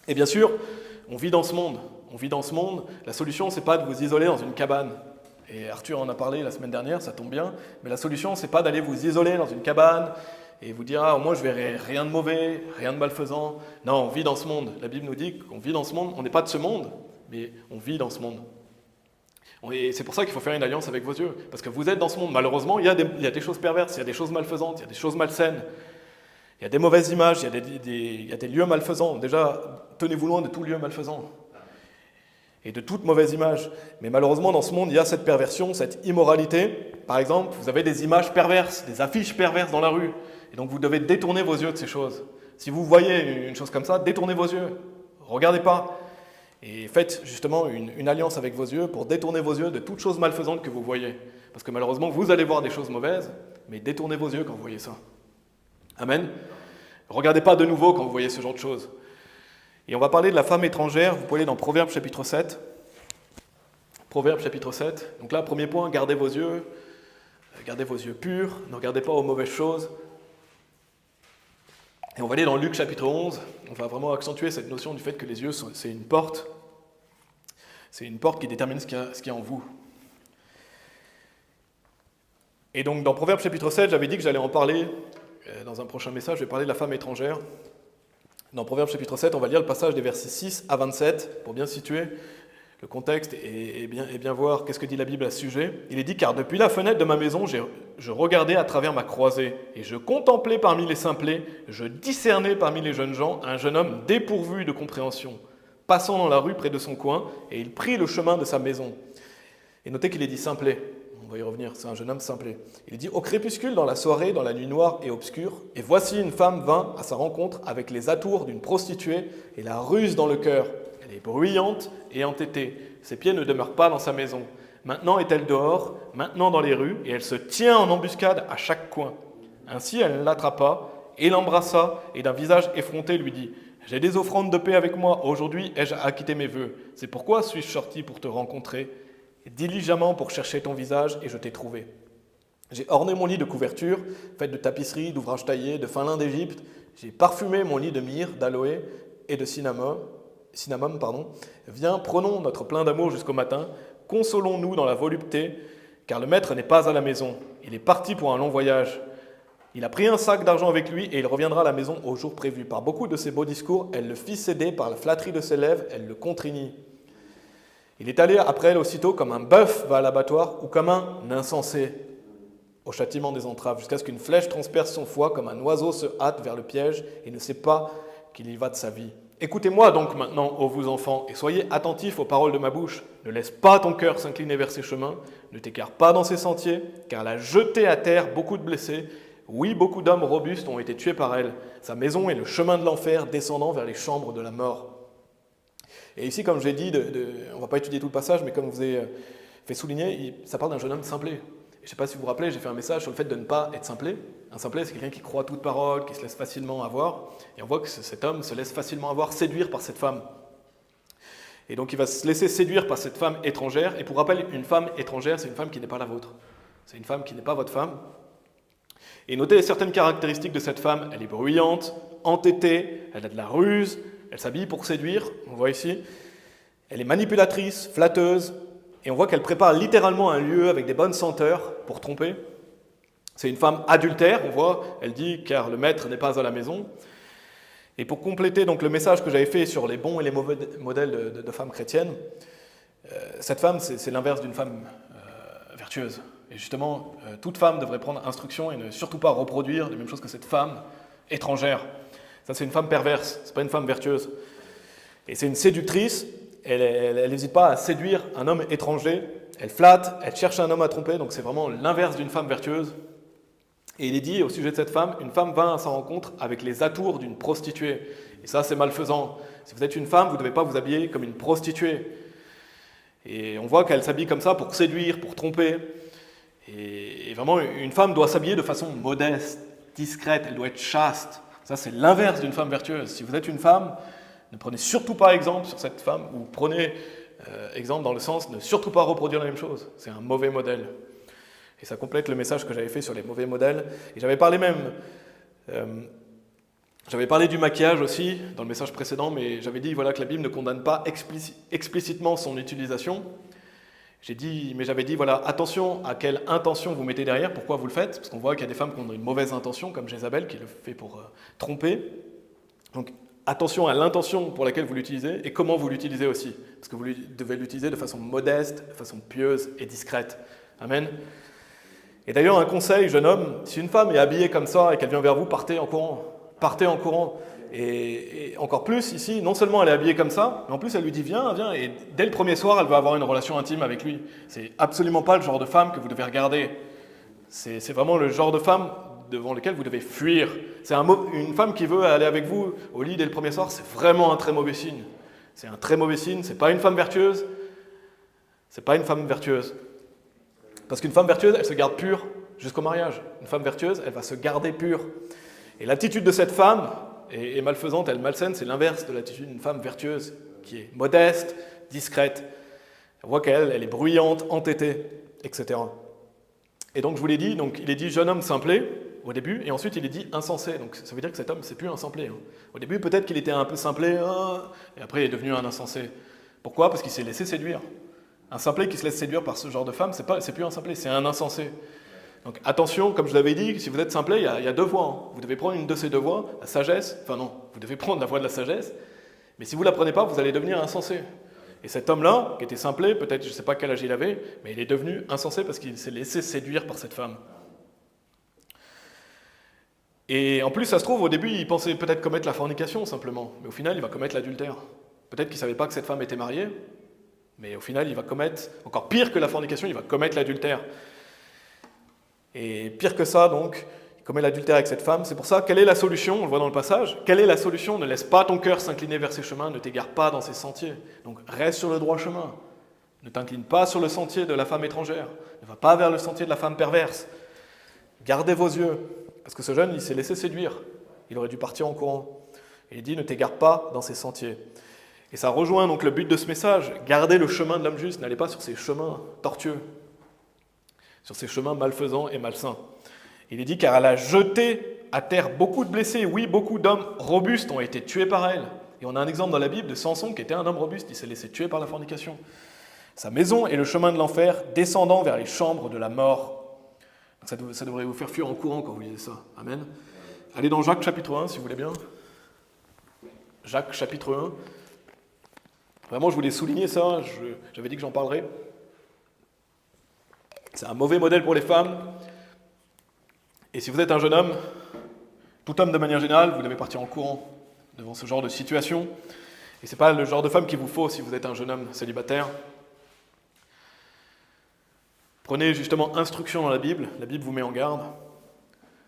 Et bien sûr, on vit dans ce monde. La solution, ce n'est pas de vous isoler dans une cabane. Et Arthur en a parlé la semaine dernière, ça tombe bien. Mais la solution, ce n'est pas d'aller vous isoler dans une cabane et vous dire « Ah, au moins je verrai rien de mauvais, rien de malfaisant. » Non, on vit dans ce monde. La Bible nous dit qu'on vit dans ce monde. On n'est pas de ce monde, mais on vit dans ce monde. Et c'est pour ça qu'il faut faire une alliance avec vos yeux. Parce que vous êtes dans ce monde. Malheureusement, il y a des choses perverses, il y a des choses malfaisantes, il y a des choses malsaines. Il y a des mauvaises images, il y a des lieux malfaisants. Déjà, tenez-vous loin de tout lieu malfaisant. Et de toute mauvaise image. Mais malheureusement, dans ce monde, il y a cette perversion, cette immoralité. Par exemple, vous avez des images perverses, des affiches perverses dans la rue. Et donc, vous devez détourner vos yeux de ces choses. Si vous voyez une chose comme ça, détournez vos yeux. Regardez pas. Et faites justement une alliance avec vos yeux pour détourner vos yeux de toute chose malfaisante que vous voyez. Parce que malheureusement, vous allez voir des choses mauvaises, mais détournez vos yeux quand vous voyez ça. Amen. Regardez pas de nouveau quand vous voyez ce genre de choses. Et on va parler de la femme étrangère. Vous pouvez aller dans Proverbes chapitre 7. Proverbes chapitre 7. Donc là, premier point, gardez vos yeux purs, ne regardez pas aux mauvaises choses. Et on va aller dans Luc chapitre 11. On va vraiment accentuer cette notion du fait que les yeux, c'est une porte. C'est une porte qui détermine ce qu'il y a en vous. Et donc dans Proverbes chapitre 7, j'avais dit que j'allais en parler dans un prochain message. Je vais parler de la femme étrangère. Dans Proverbes chapitre 7, on va lire le passage des versets 6 à 27 pour bien situer le contexte et bien voir qu'est-ce que dit la Bible à ce sujet. Il est dit « Car depuis la fenêtre de ma maison, je regardais à travers ma croisée, et je contemplais parmi les simplets, je discernais parmi les jeunes gens un jeune homme dépourvu de compréhension, passant dans la rue près de son coin, et il prit le chemin de sa maison. » Et notez qu'il est dit simplet. On va y revenir, c'est un jeune homme simplé. Il dit « Au crépuscule, dans la soirée, dans la nuit noire et obscure, et voici une femme vint à sa rencontre avec les atours d'une prostituée et la ruse dans le cœur. Elle est bruyante et entêtée. Ses pieds ne demeurent pas dans sa maison. Maintenant est-elle dehors, maintenant dans les rues, et elle se tient en embuscade à chaque coin. Ainsi elle l'attrapa et l'embrassa, et d'un visage effronté lui dit « J'ai des offrandes de paix avec moi, aujourd'hui ai-je acquitté mes vœux. C'est pourquoi suis-je sorti pour te rencontrer diligemment pour chercher ton visage, et je t'ai trouvé. J'ai orné mon lit de couverture, faite de tapisseries, d'ouvrages taillés, de fin lin d'Égypte. J'ai parfumé mon lit de myrrhe, d'aloe et de cinnamome. Viens, prenons notre plein d'amour jusqu'au matin, consolons-nous dans la volupté, car le maître n'est pas à la maison. Il est parti pour un long voyage. Il a pris un sac d'argent avec lui et il reviendra à la maison au jour prévu. Par beaucoup de ses beaux discours, elle le fit céder, par la flatterie de ses lèvres, elle le contraignit. Il est allé après elle aussitôt comme un bœuf va à l'abattoir ou comme un insensé au châtiment des entraves, jusqu'à ce qu'une flèche transperce son foie, comme un oiseau se hâte vers le piège et ne sait pas qu'il y va de sa vie. Écoutez-moi donc maintenant, ô vous enfants, et soyez attentifs aux paroles de ma bouche. Ne laisse pas ton cœur s'incliner vers ses chemins, ne t'écarte pas dans ses sentiers, car elle a jeté à terre beaucoup de blessés. Oui, beaucoup d'hommes robustes ont été tués par elle. Sa maison est le chemin de l'enfer, descendant vers les chambres de la mort. Et ici, comme je l'ai dit, on ne va pas étudier tout le passage, mais comme vous avez fait souligner, ça parle d'un jeune homme simplé. Je ne sais pas si vous vous rappelez, j'ai fait un message sur le fait de ne pas être simplé. Un simplé, c'est quelqu'un qui croit à toute parole, qui se laisse facilement avoir. Et on voit que cet homme se laisse facilement avoir, séduire par cette femme. Et donc il va se laisser séduire par cette femme étrangère. Et pour rappel, une femme étrangère, c'est une femme qui n'est pas la vôtre. C'est une femme qui n'est pas votre femme. Et notez certaines caractéristiques de cette femme. Elle est bruyante, entêtée, elle a de la ruse, elle s'habille pour séduire, on voit ici. Elle est manipulatrice, flatteuse, et on voit qu'elle prépare littéralement un lieu avec des bonnes senteurs pour tromper. C'est une femme adultère, on voit, elle dit « car le maître n'est pas à la maison ». Et pour compléter donc le message que j'avais fait sur les bons et les mauvais modèles de femmes chrétiennes, cette femme, c'est l'inverse d'une femme vertueuse. Et justement, toute femme devrait prendre instruction et ne surtout pas reproduire les mêmes choses que cette femme étrangère. Ça, c'est une femme perverse, c'est pas une femme vertueuse. Et c'est une séductrice, elle n'hésite pas à séduire un homme étranger, elle flatte, elle cherche un homme à tromper, donc c'est vraiment l'inverse d'une femme vertueuse. Et il est dit au sujet de cette femme, une femme vint à sa rencontre avec les atours d'une prostituée. Et ça, c'est malfaisant. Si vous êtes une femme, vous ne devez pas vous habiller comme une prostituée. Et on voit qu'elle s'habille comme ça pour séduire, pour tromper. Et vraiment, une femme doit s'habiller de façon modeste, discrète, elle doit être chaste. Ça, c'est l'inverse d'une femme vertueuse. Si vous êtes une femme, ne prenez surtout pas exemple sur cette femme, ou prenez exemple dans le sens de ne surtout pas reproduire la même chose. C'est un mauvais modèle. Et ça complète le message que j'avais fait sur les mauvais modèles. Et j'avais parlé du maquillage aussi dans le message précédent, mais j'avais dit voilà, que la Bible ne condamne pas explicitement son utilisation. J'avais dit, voilà, attention à quelle intention vous mettez derrière, pourquoi vous le faites, parce qu'on voit qu'il y a des femmes qui ont une mauvaise intention, comme Jézabel, qui le fait pour tromper. Donc, attention à l'intention pour laquelle vous l'utilisez, et comment vous l'utilisez aussi, parce que vous devez l'utiliser de façon modeste, de façon pieuse et discrète. Amen. Et d'ailleurs, un conseil, jeune homme, si une femme est habillée comme ça et qu'elle vient vers vous, partez en courant. Partez en courant. Et encore plus, ici, non seulement elle est habillée comme ça, mais en plus elle lui dit viens, viens, et dès le premier soir, elle va avoir une relation intime avec lui. C'est absolument pas le genre de femme que vous devez regarder. C'est vraiment le genre de femme devant lequel vous devez fuir. C'est une femme qui veut aller avec vous au lit dès le premier soir, c'est vraiment un très mauvais signe. C'est un très mauvais signe, c'est pas une femme vertueuse. C'est pas une femme vertueuse. Parce qu'une femme vertueuse, elle se garde pure jusqu'au mariage. Une femme vertueuse, elle va se garder pure. Et l'attitude de cette femme est malfaisante, elle malsaine, c'est l'inverse de l'attitude d'une femme vertueuse, qui est modeste, discrète. On voit qu'elle est bruyante, entêtée, etc. Et donc je vous l'ai dit, donc, il est dit jeune homme simplé au début, et ensuite il est dit insensé. Donc ça veut dire que cet homme, c'est plus un simplé. Au début, peut-être qu'il était un peu simplé, et après il est devenu un insensé. Pourquoi ? Parce qu'il s'est laissé séduire. Un simplé qui se laisse séduire par ce genre de femme, c'est plus un simplé, c'est un insensé. Donc attention, comme je l'avais dit, si vous êtes simplé, il y a deux voies. Vous devez prendre une de ces deux voies, la sagesse, enfin non, vous devez prendre la voie de la sagesse, mais si vous ne la prenez pas, vous allez devenir insensé. Et cet homme-là, qui était simplé, peut-être, je ne sais pas quel âge il avait, mais il est devenu insensé parce qu'il s'est laissé séduire par cette femme. Et en plus, ça se trouve, au début, il pensait peut-être commettre la fornication, simplement, mais au final, il va commettre l'adultère. Peut-être qu'il ne savait pas que cette femme était mariée, mais au final, il va commettre, encore pire que la fornication, il va commettre l'adultère. Et pire que ça, donc, il commet l'adultère avec cette femme. C'est pour ça, quelle est la solution? On le voit dans le passage. Quelle est la solution? Ne laisse pas ton cœur s'incliner vers ses chemins, ne t'égare pas dans ses sentiers. Donc reste sur le droit chemin. Ne t'incline pas sur le sentier de la femme étrangère. Ne va pas vers le sentier de la femme perverse. Gardez vos yeux. Parce que ce jeune, il s'est laissé séduire. Il aurait dû partir en courant. Et il dit, ne t'égare pas dans ses sentiers. Et ça rejoint donc le but de ce message. Gardez le chemin de l'homme juste. N'allez pas sur ces chemins tortueux. Sur ces chemins malfaisants et malsains. Il est dit, car elle a jeté à terre beaucoup de blessés. Oui, beaucoup d'hommes robustes ont été tués par elle. Et on a un exemple dans la Bible de Samson qui était un homme robuste. Il s'est laissé tuer par la fornication. Sa maison est le chemin de l'enfer, descendant vers les chambres de la mort. Ça devrait vous faire fuir en courant quand vous lisez ça. Amen. Allez dans Jacques chapitre 1, si vous voulez bien. Jacques chapitre 1. Vraiment, je voulais souligner ça. J'avais dit que j'en parlerais. C'est un mauvais modèle pour les femmes. Et si vous êtes un jeune homme, tout homme de manière générale, vous devez partir en courant devant ce genre de situation. Et ce n'est pas le genre de femme qu'il vous faut si vous êtes un jeune homme célibataire. Prenez justement instruction dans la Bible vous met en garde.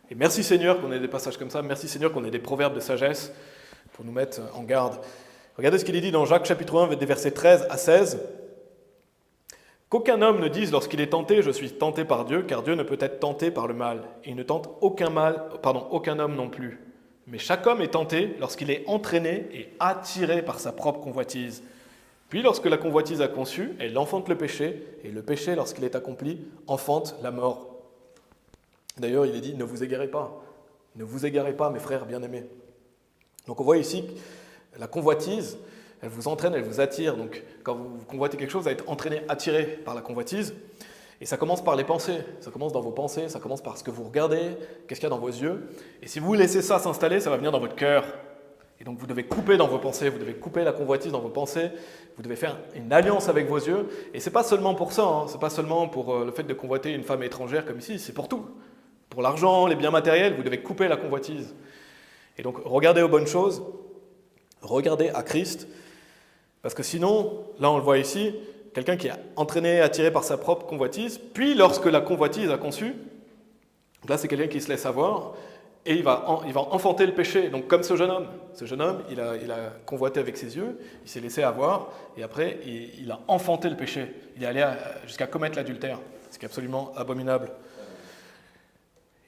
Et merci Seigneur qu'on ait des passages comme ça, merci Seigneur qu'on ait des proverbes de sagesse pour nous mettre en garde. Regardez ce qu'il est dit dans Jacques chapitre 1, des versets 13 à 16. Qu'aucun homme ne dise lorsqu'il est tenté, je suis tenté par Dieu, car Dieu ne peut être tenté par le mal. Et il ne tente aucun homme non plus. Mais chaque homme est tenté lorsqu'il est entraîné et attiré par sa propre convoitise. Puis lorsque la convoitise a conçu, elle enfante le péché, et le péché, lorsqu'il est accompli, enfante la mort. D'ailleurs, il est dit, ne vous égarez pas. Ne vous égarez pas, mes frères bien-aimés. Donc on voit ici que la convoitise, elle vous entraîne, elle vous attire. Donc quand vous convoitez quelque chose, vous allez être entraîné, attiré par la convoitise. Et ça commence par les pensées. Ça commence dans vos pensées, ça commence par ce que vous regardez, qu'est-ce qu'il y a dans vos yeux. Et si vous laissez ça s'installer, ça va venir dans votre cœur. Et donc vous devez couper dans vos pensées, vous devez couper la convoitise dans vos pensées, vous devez faire une alliance avec vos yeux. Et ce n'est pas seulement pour ça, ce n'est pas seulement pour le fait de convoiter une femme étrangère comme ici, c'est pour tout. Pour l'argent, les biens matériels, vous devez couper la convoitise. Et donc regardez aux bonnes choses, regardez à Christ, parce que sinon, là on le voit ici, quelqu'un qui est entraîné, attiré par sa propre convoitise, puis lorsque la convoitise a conçu, là c'est quelqu'un qui se laisse avoir, et il va enfanter le péché. Donc comme ce jeune homme, il a convoité avec ses yeux, il s'est laissé avoir, et après il a enfanté le péché. Il est allé jusqu'à commettre l'adultère, ce qui est absolument abominable.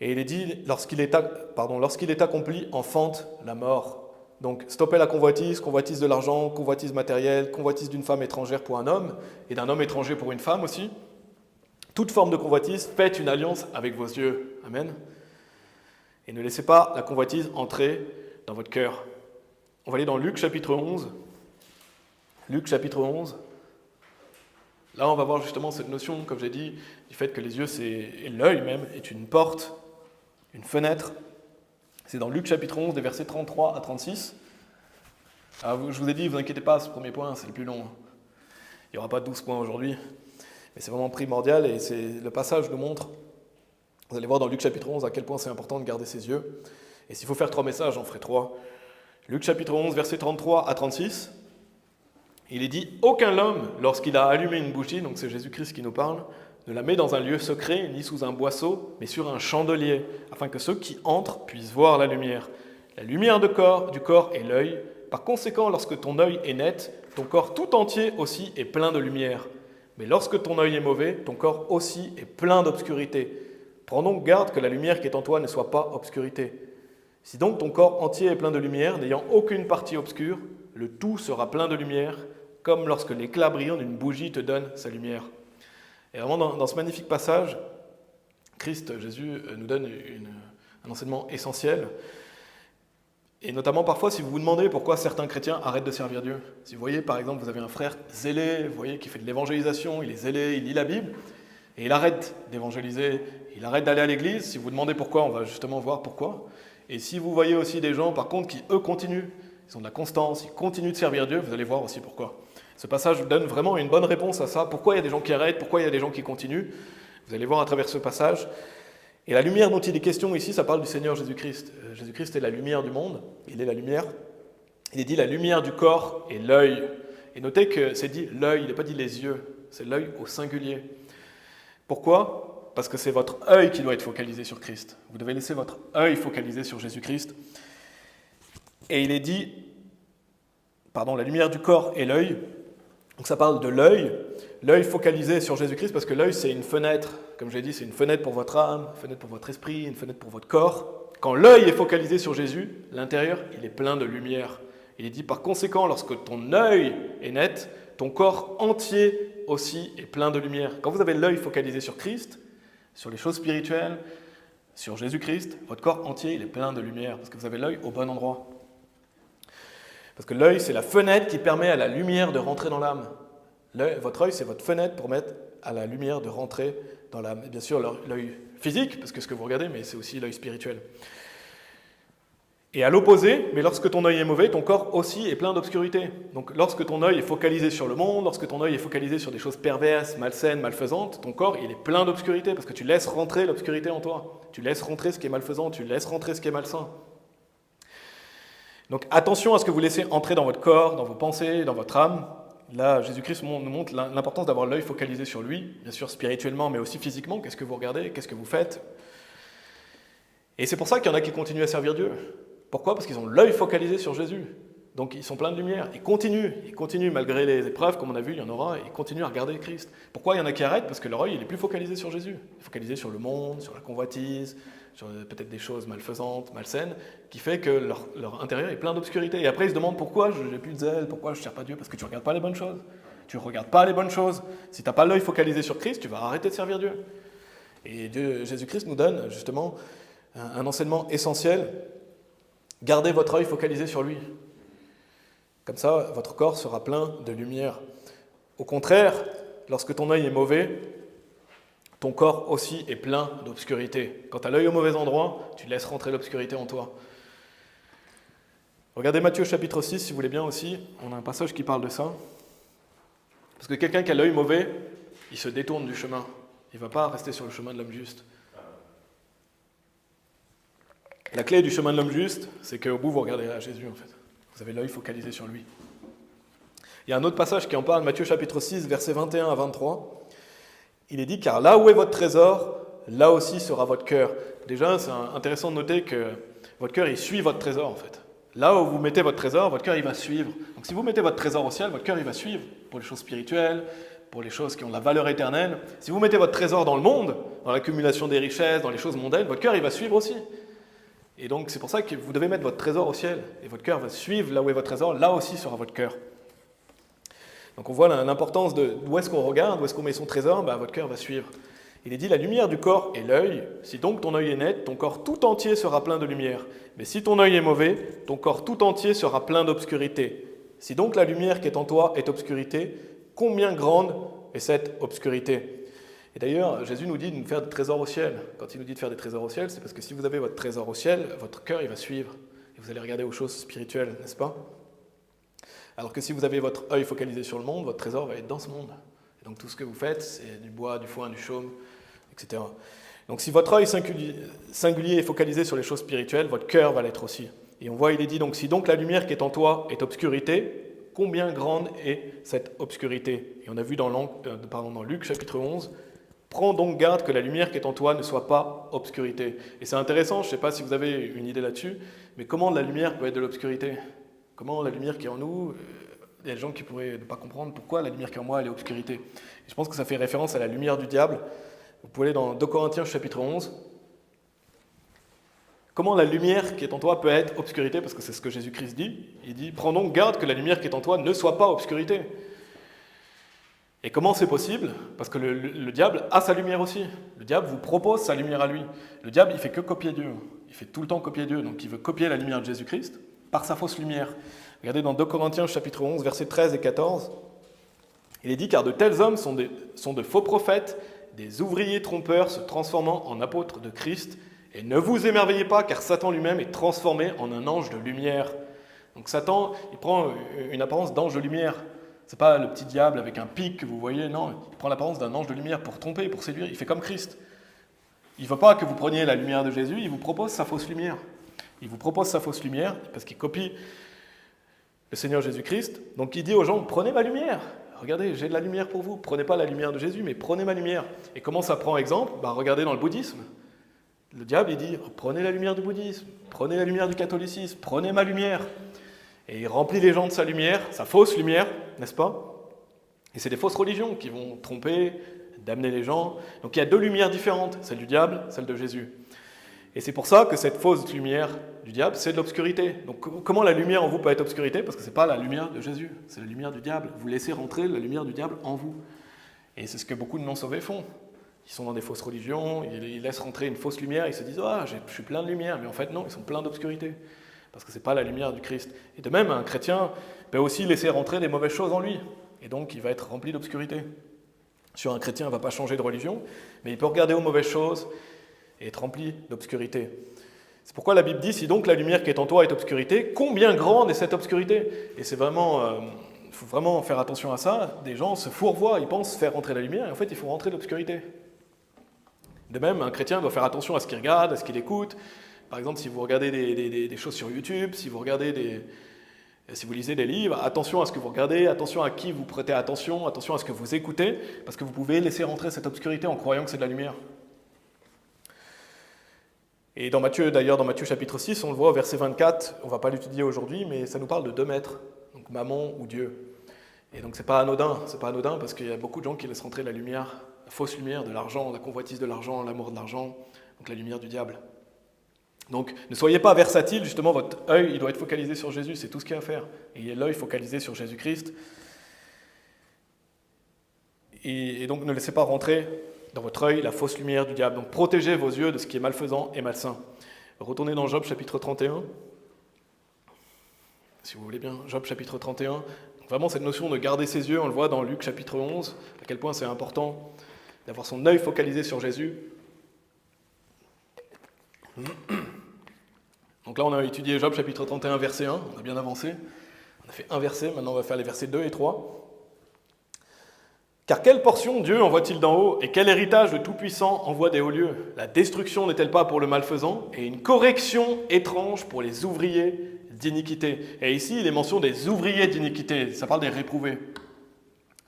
Et il est dit, lorsqu'il est accompli, enfante la mort. Donc stopper la convoitise de l'argent, convoitise matérielle, convoitise d'une femme étrangère pour un homme, et d'un homme étranger pour une femme aussi. Toute forme de convoitise, faites une alliance avec vos yeux. Amen. Et ne laissez pas la convoitise entrer dans votre cœur. On va aller dans Luc chapitre 11. Luc chapitre 11. Là, on va voir justement cette notion, comme j'ai dit, du fait que les yeux, et l'œil même, est une porte, une fenêtre. C'est dans Luc chapitre 11, des versets 33 à 36. Alors, je vous ai dit, ne vous inquiétez pas, ce premier point, c'est le plus long. Il n'y aura pas 12 points aujourd'hui, mais c'est vraiment primordial et le passage nous montre. Vous allez voir dans Luc chapitre 11 à quel point c'est important de garder ses yeux. Et s'il faut faire 3 messages, j'en ferai 3. Luc chapitre 11, versets 33 à 36. Il est dit « Aucun homme, lorsqu'il a allumé une bougie, donc c'est Jésus-Christ qui nous parle, ne la met dans un lieu secret, ni sous un boisseau, mais sur un chandelier, afin que ceux qui entrent puissent voir la lumière. La lumière du corps est l'œil. Par conséquent, lorsque ton œil est net, ton corps tout entier aussi est plein de lumière. Mais lorsque ton œil est mauvais, ton corps aussi est plein d'obscurité. Prends donc garde que la lumière qui est en toi ne soit pas obscurité. Si donc ton corps entier est plein de lumière, n'ayant aucune partie obscure, le tout sera plein de lumière, comme lorsque l'éclat brillant d'une bougie te donne sa lumière. » Et vraiment, dans ce magnifique passage, Jésus, nous donne un enseignement essentiel. Et notamment, parfois, si vous vous demandez pourquoi certains chrétiens arrêtent de servir Dieu. Si vous voyez, par exemple, vous avez un frère zélé, vous voyez, qui fait de l'évangélisation, il est zélé, il lit la Bible, et il arrête d'évangéliser, il arrête d'aller à l'église. Si vous vous demandez pourquoi, on va justement voir pourquoi. Et si vous voyez aussi des gens, par contre, qui, eux, continuent, ils ont de la constance, ils continuent de servir Dieu, vous allez voir aussi pourquoi. Ce passage donne vraiment une bonne réponse à ça. Pourquoi il y a des gens qui arrêtent, pourquoi il y a des gens qui continuent. Vous allez voir à travers ce passage. Et la lumière dont il est question ici, ça parle du Seigneur Jésus-Christ. Jésus-Christ est la lumière du monde, il est la lumière. Il est dit la lumière du corps et l'œil. Et notez que c'est dit l'œil, il n'est pas dit les yeux, c'est l'œil au singulier. Pourquoi ? Parce que c'est votre œil qui doit être focalisé sur Christ. Vous devez laisser votre œil focalisé sur Jésus-Christ. Et il est dit, la lumière du corps est l'œil. Donc ça parle de l'œil focalisé sur Jésus-Christ, parce que l'œil c'est une fenêtre, comme je l'ai dit, c'est une fenêtre pour votre âme, une fenêtre pour votre esprit, une fenêtre pour votre corps. Quand l'œil est focalisé sur Jésus, l'intérieur, il est plein de lumière. Il est dit, par conséquent, lorsque ton œil est net, ton corps entier aussi est plein de lumière. Quand vous avez l'œil focalisé sur Christ, sur les choses spirituelles, sur Jésus-Christ, votre corps entier il est plein de lumière, parce que vous avez l'œil au bon endroit. Parce que l'œil, c'est la fenêtre qui permet à la lumière de rentrer dans l'âme. Votre œil, c'est votre fenêtre pour mettre à la lumière de rentrer dans l'âme. Et bien sûr, l'œil physique, parce que ce que vous regardez, mais c'est aussi l'œil spirituel. Et à l'opposé, mais lorsque ton œil est mauvais, ton corps aussi est plein d'obscurité. Donc lorsque ton œil est focalisé sur le monde, lorsque ton œil est focalisé sur des choses perverses, malsaines, malfaisantes, ton corps il est plein d'obscurité parce que tu laisses rentrer l'obscurité en toi. Tu laisses rentrer ce qui est malfaisant, tu laisses rentrer ce qui est malsain. Donc attention à ce que vous laissez entrer dans votre corps, dans vos pensées, dans votre âme. Là, Jésus-Christ nous montre l'importance d'avoir l'œil focalisé sur lui, bien sûr spirituellement, mais aussi physiquement. Qu'est-ce que vous regardez? Qu'est-ce que vous faites? Et c'est pour ça qu'il y en a qui continuent à servir Dieu. Pourquoi? Parce qu'ils ont l'œil focalisé sur Jésus. Donc ils sont pleins de lumière. Ils continuent malgré les épreuves, comme on a vu, il y en aura, ils continuent à regarder Christ. Pourquoi il y en a qui arrêtent? Parce que leur œil il est plus focalisé sur Jésus. Il est focalisé sur le monde, sur la convoitise, sur peut-être des choses malfaisantes, malsaines, qui fait que leur intérieur est plein d'obscurité. Et après ils se demandent pourquoi je n'ai plus de zèle, pourquoi je ne sers pas Dieu? Parce que tu ne regardes pas les bonnes choses. Tu ne regardes pas les bonnes choses. Si tu n'as pas l'œil focalisé sur Christ, tu vas arrêter de servir Dieu. Et Jésus-Christ nous donne justement un enseignement essentiel. Gardez votre œil focalisé sur lui. Comme ça, votre corps sera plein de lumière. Au contraire, lorsque ton œil est mauvais, ton corps aussi est plein d'obscurité. Quand tu as l'œil au mauvais endroit, tu laisses rentrer l'obscurité en toi. Regardez Matthieu chapitre 6, si vous voulez bien aussi. On a un passage qui parle de ça. Parce que quelqu'un qui a l'œil mauvais, il se détourne du chemin. Il ne va pas rester sur le chemin de l'homme juste. La clé du chemin de l'homme juste, c'est qu'au bout, vous regardez à Jésus, en fait. Vous avez l'œil focalisé sur lui. Il y a un autre passage qui en parle, Matthieu chapitre 6, versets 21 à 23. Il est dit, car là où est votre trésor, là aussi sera votre cœur. Déjà, c'est intéressant de noter que votre cœur, il suit votre trésor, en fait. Là où vous mettez votre trésor, votre cœur, il va suivre. Donc si vous mettez votre trésor au ciel, votre cœur, il va suivre pour les choses spirituelles, pour les choses qui ont la valeur éternelle. Si vous mettez votre trésor dans le monde, dans l'accumulation des richesses, dans les choses mondaines, votre cœur, il va suivre aussi. Et donc c'est pour ça que vous devez mettre votre trésor au ciel. Et votre cœur va suivre là où est votre trésor, là aussi sera votre cœur. Donc on voit l'importance de d'où est-ce qu'on regarde, où est-ce qu'on met son trésor, votre cœur va suivre. Il est dit, la lumière du corps est l'œil. Si donc ton œil est net, ton corps tout entier sera plein de lumière. Mais si ton œil est mauvais, ton corps tout entier sera plein d'obscurité. Si donc la lumière qui est en toi est obscurité, combien grande est cette obscurité? Et d'ailleurs, Jésus nous dit de nous faire des trésors au ciel. Quand il nous dit de faire des trésors au ciel, c'est parce que si vous avez votre trésor au ciel, votre cœur il va suivre. Et vous allez regarder aux choses spirituelles, n'est-ce pas? Alors que si vous avez votre œil focalisé sur le monde, votre trésor va être dans ce monde. Et donc tout ce que vous faites, c'est du bois, du foin, du chaume, etc. Donc si votre œil singulier est focalisé sur les choses spirituelles, votre cœur va l'être aussi. Et on voit, il est dit, donc si donc la lumière qui est en toi est obscurité, combien grande est cette obscurité? Et on a vu dans Luc chapitre 11, prends donc garde que la lumière qui est en toi ne soit pas obscurité. Et c'est intéressant, je ne sais pas si vous avez une idée là-dessus, mais comment la lumière peut être de l'obscurité? Comment la lumière qui est en nous, il y a des gens qui pourraient ne pas comprendre pourquoi la lumière qui est en moi, elle est obscurité. Et je pense que ça fait référence à la lumière du diable. Vous pouvez aller dans 2 Corinthiens chapitre 11. Comment la lumière qui est en toi peut être obscurité? Parce que c'est ce que Jésus-Christ dit. Il dit, prends donc garde que la lumière qui est en toi ne soit pas obscurité. Et comment c'est possible? Parce que le diable a sa lumière aussi. Le diable vous propose sa lumière à lui. Le diable, il fait que copier Dieu. Il fait tout le temps copier Dieu. Donc il veut copier la lumière de Jésus-Christ par sa fausse lumière. Regardez dans 2 Corinthiens chapitre 11, versets 13 et 14. Il est dit, car de tels hommes sont de faux prophètes, des ouvriers trompeurs se transformant en apôtres de Christ. Et ne vous émerveillez pas, car Satan lui-même est transformé en un ange de lumière. Donc Satan, il prend une apparence d'ange de lumière. Ce n'est pas le petit diable avec un pic que vous voyez, non. Il prend l'apparence d'un ange de lumière pour tromper, pour séduire. Il fait comme Christ. Il ne veut pas que vous preniez la lumière de Jésus, il vous propose sa fausse lumière. Il vous propose sa fausse lumière parce qu'il copie le Seigneur Jésus-Christ. Donc il dit aux gens, prenez ma lumière, regardez, j'ai de la lumière pour vous. Prenez pas la lumière de Jésus, mais prenez ma lumière. Et comment ça prend exemple? Regardez dans le bouddhisme. Le diable, il dit, prenez la lumière du bouddhisme, prenez la lumière du catholicisme, prenez ma lumière. Et il remplit les gens de sa lumière, sa fausse lumière, n'est-ce pas? Et c'est des fausses religions qui vont tromper, damner les gens. Donc il y a deux lumières différentes, celle du diable, celle de Jésus. Et c'est pour ça que cette fausse lumière du diable, c'est de l'obscurité. Donc comment la lumière en vous peut être obscurité? Parce que ce n'est pas la lumière de Jésus, c'est la lumière du diable. Vous laissez rentrer la lumière du diable en vous. Et c'est ce que beaucoup de non-sauvés font. Ils sont dans des fausses religions, ils laissent rentrer une fausse lumière, ils se disent « Ah, je suis plein de lumière », mais en fait non, ils sont pleins d'obscurité. Parce que ce n'est pas la lumière du Christ. Et de même, un chrétien peut aussi laisser rentrer des mauvaises choses en lui. Et donc, il va être rempli d'obscurité. Sur un chrétien, il ne va pas changer de religion, mais il peut regarder aux mauvaises choses et être rempli d'obscurité. C'est pourquoi la Bible dit, si donc la lumière qui est en toi est obscurité, combien grande est cette obscurité? Et c'est vraiment, il faut vraiment faire attention à ça. Des gens se fourvoient, ils pensent faire rentrer la lumière, et en fait, il faut rentrer l'obscurité. De même, un chrétien doit faire attention à ce qu'il regarde, à ce qu'il écoute. Par exemple, si vous regardez des choses sur YouTube, si vous lisez des livres, attention à ce que vous regardez, attention à qui vous prêtez attention à ce que vous écoutez, parce que vous pouvez laisser rentrer cette obscurité en croyant que c'est de la lumière. Et dans Matthieu chapitre 6, on le voit au verset 24, on ne va pas l'étudier aujourd'hui, mais ça nous parle de deux maîtres, donc Mammon ou Dieu. Et donc c'est pas anodin parce qu'il y a beaucoup de gens qui laissent rentrer la lumière, la fausse lumière de l'argent, la convoitise de l'argent, l'amour de l'argent, donc la lumière du diable. Donc ne soyez pas versatile, justement votre œil il doit être focalisé sur Jésus, c'est tout ce qu'il y a à faire. Et l'œil focalisé sur Jésus-Christ. Et donc ne laissez pas rentrer dans votre œil la fausse lumière du diable. Donc protégez vos yeux de ce qui est malfaisant et malsain. Retournez dans Job chapitre 31. Si vous voulez bien, Job chapitre 31. Donc vraiment cette notion de garder ses yeux, on le voit dans Luc chapitre 11, à quel point c'est important d'avoir son œil focalisé sur Jésus. Donc là on a étudié Job chapitre 31 verset 1, on a bien avancé. On a fait un verset, maintenant on va faire les versets 2 et 3. Car quelle portion Dieu envoie-t-il d'en haut, et quel héritage le Tout-Puissant envoie des hauts lieux? La destruction n'est-elle pas pour le malfaisant, et une correction étrange pour les ouvriers d'iniquité? Et ici, il est mention des ouvriers d'iniquité, ça parle des réprouvés.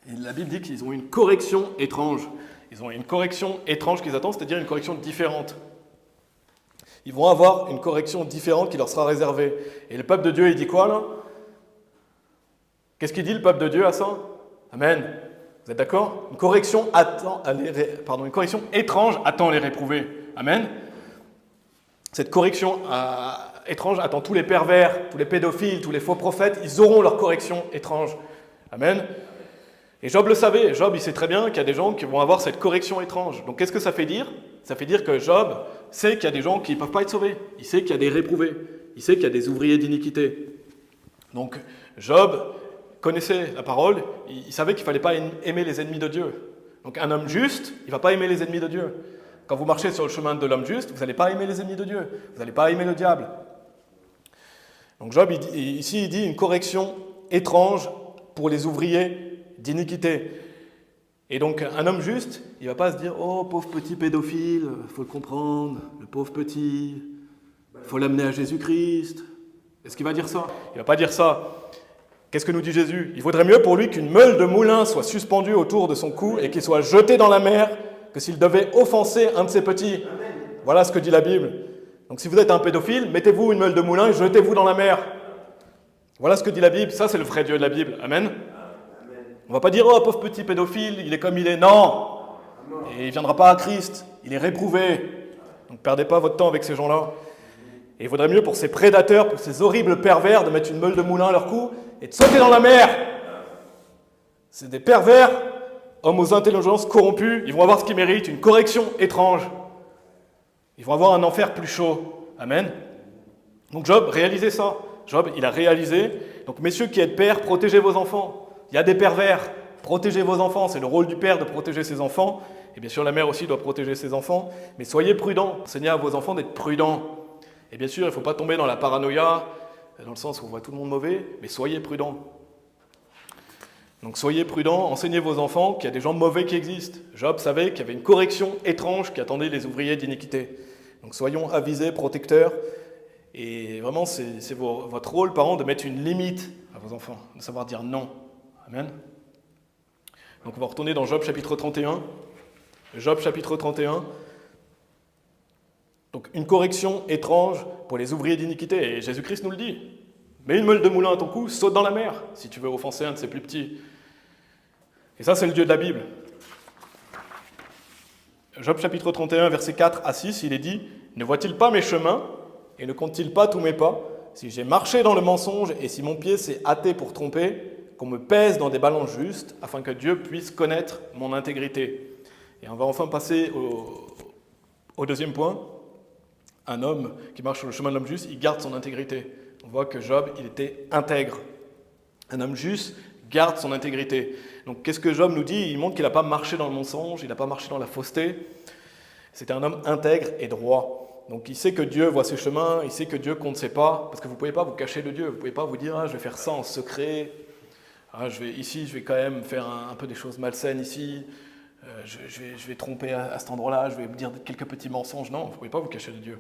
Et la Bible dit qu'ils ont une correction étrange. Ils ont une correction étrange qu'ils attendent, c'est-à-dire une correction différente. Ils vont avoir une correction différente qui leur sera réservée. Et le peuple de Dieu, il dit quoi là? Qu'est-ce qu'il dit le peuple de Dieu à ça? Amen. Vous êtes d'accord? Une correction étrange attend les réprouvés. Amen. Cette correction étrange attend tous les pervers, tous les pédophiles, tous les faux prophètes. Ils auront leur correction étrange. Amen. Et Job le savait. Job, il sait très bien qu'il y a des gens qui vont avoir cette correction étrange. Donc qu'est-ce que ça fait dire? Ça fait dire que Job sait qu'il y a des gens qui ne peuvent pas être sauvés. Il sait qu'il y a des réprouvés. Il sait qu'il y a des ouvriers d'iniquité. Donc Job connaissait la parole, il savait qu'il ne fallait pas aimer les ennemis de Dieu. Donc un homme juste, il ne va pas aimer les ennemis de Dieu. Quand vous marchez sur le chemin de l'homme juste, vous n'allez pas aimer les ennemis de Dieu. Vous n'allez pas aimer le diable. Donc Job, il dit une correction étrange pour les ouvriers d'iniquité. Et donc un homme juste, il ne va pas se dire « Oh, pauvre petit pédophile, il faut le comprendre, le pauvre petit, il faut l'amener à Jésus-Christ. » Est-ce qu'il va dire ça? Il ne va pas dire ça. Qu'est-ce que nous dit Jésus? Il vaudrait mieux pour lui qu'une meule de moulin soit suspendue autour de son cou et qu'il soit jeté dans la mer que s'il devait offenser un de ses petits. Voilà ce que dit la Bible. Donc si vous êtes un pédophile, mettez-vous une meule de moulin et jetez-vous dans la mer. Voilà ce que dit la Bible. Ça, c'est le vrai Dieu de la Bible. Amen. On ne va pas dire « Oh, pauvre petit pédophile, il est comme il est. » Non. Et il ne viendra pas à Christ. Il est réprouvé. Donc perdez pas votre temps avec ces gens-là. Et il vaudrait mieux pour ces prédateurs, pour ces horribles pervers, de mettre une meule de moulin à leur cou et de sauter dans la mer. C'est des pervers, hommes aux intelligences corrompues, ils vont avoir ce qu'ils méritent, une correction étrange. Ils vont avoir un enfer plus chaud. Amen. Donc Job, réalisez ça. Job, il a réalisé. Donc messieurs qui êtes pères, protégez vos enfants. Il y a des pervers, protégez vos enfants. C'est le rôle du père de protéger ses enfants. Et bien sûr, la mère aussi doit protéger ses enfants. Mais soyez prudents. Enseignez à vos enfants d'être prudents. Et bien sûr, il ne faut pas tomber dans la paranoïa, dans le sens où on voit tout le monde mauvais, mais soyez prudents. Donc soyez prudents, enseignez vos enfants qu'il y a des gens mauvais qui existent. Job savait qu'il y avait une correction étrange qui attendait les ouvriers d'iniquité. Donc soyons avisés, protecteurs, et vraiment c'est votre rôle, parents, de mettre une limite à vos enfants, de savoir dire non. Amen. Donc on va retourner dans Job chapitre 31. Job chapitre 31. Donc une correction étrange pour les ouvriers d'iniquité. Et Jésus-Christ nous le dit. Mets une meule de moulin à ton cou, saute dans la mer, si tu veux offenser un de ses plus petits. Et ça, c'est le Dieu de la Bible. Job chapitre 31, versets 4 à 6, il est dit « Ne voit-il pas mes chemins et ne compte-t-il pas tous mes pas? Si j'ai marché dans le mensonge et si mon pied s'est hâté pour tromper, qu'on me pèse dans des balances justes, afin que Dieu puisse connaître mon intégrité. » Et on va enfin passer au deuxième point. Un homme qui marche sur le chemin de l'homme juste, il garde son intégrité. On voit que Job, il était intègre. Un homme juste garde son intégrité. Donc qu'est-ce que Job nous dit? Il montre qu'il n'a pas marché dans le mensonge, il n'a pas marché dans la fausseté. C'était un homme intègre et droit. Donc il sait que Dieu voit ses chemins, il sait que Dieu compte ses pas, parce que vous ne pouvez pas vous cacher de Dieu, vous ne pouvez pas vous dire « je vais faire ça en secret, je vais quand même faire un peu des choses malsaines ici, je vais tromper à cet endroit-là, je vais dire quelques petits mensonges. » Non, vous ne pouvez pas vous cacher de Dieu.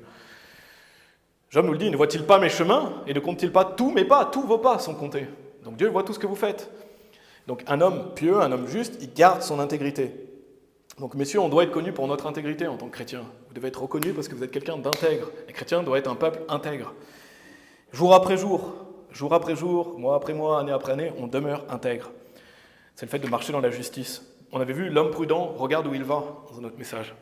Job nous le dit, ne voit-il pas mes chemins et ne compte-t-il pas tous mes pas? Tous vos pas sont comptés. Donc Dieu voit tout ce que vous faites. Donc un homme pieux, un homme juste, il garde son intégrité. Donc messieurs, on doit être connus pour notre intégrité en tant que chrétiens. Vous devez être reconnus parce que vous êtes quelqu'un d'intègre. Les chrétiens doivent être un peuple intègre. Jour après jour, mois après mois, année après année, on demeure intègre. C'est le fait de marcher dans la justice. On avait vu l'homme prudent, regarde où il va dans un autre message.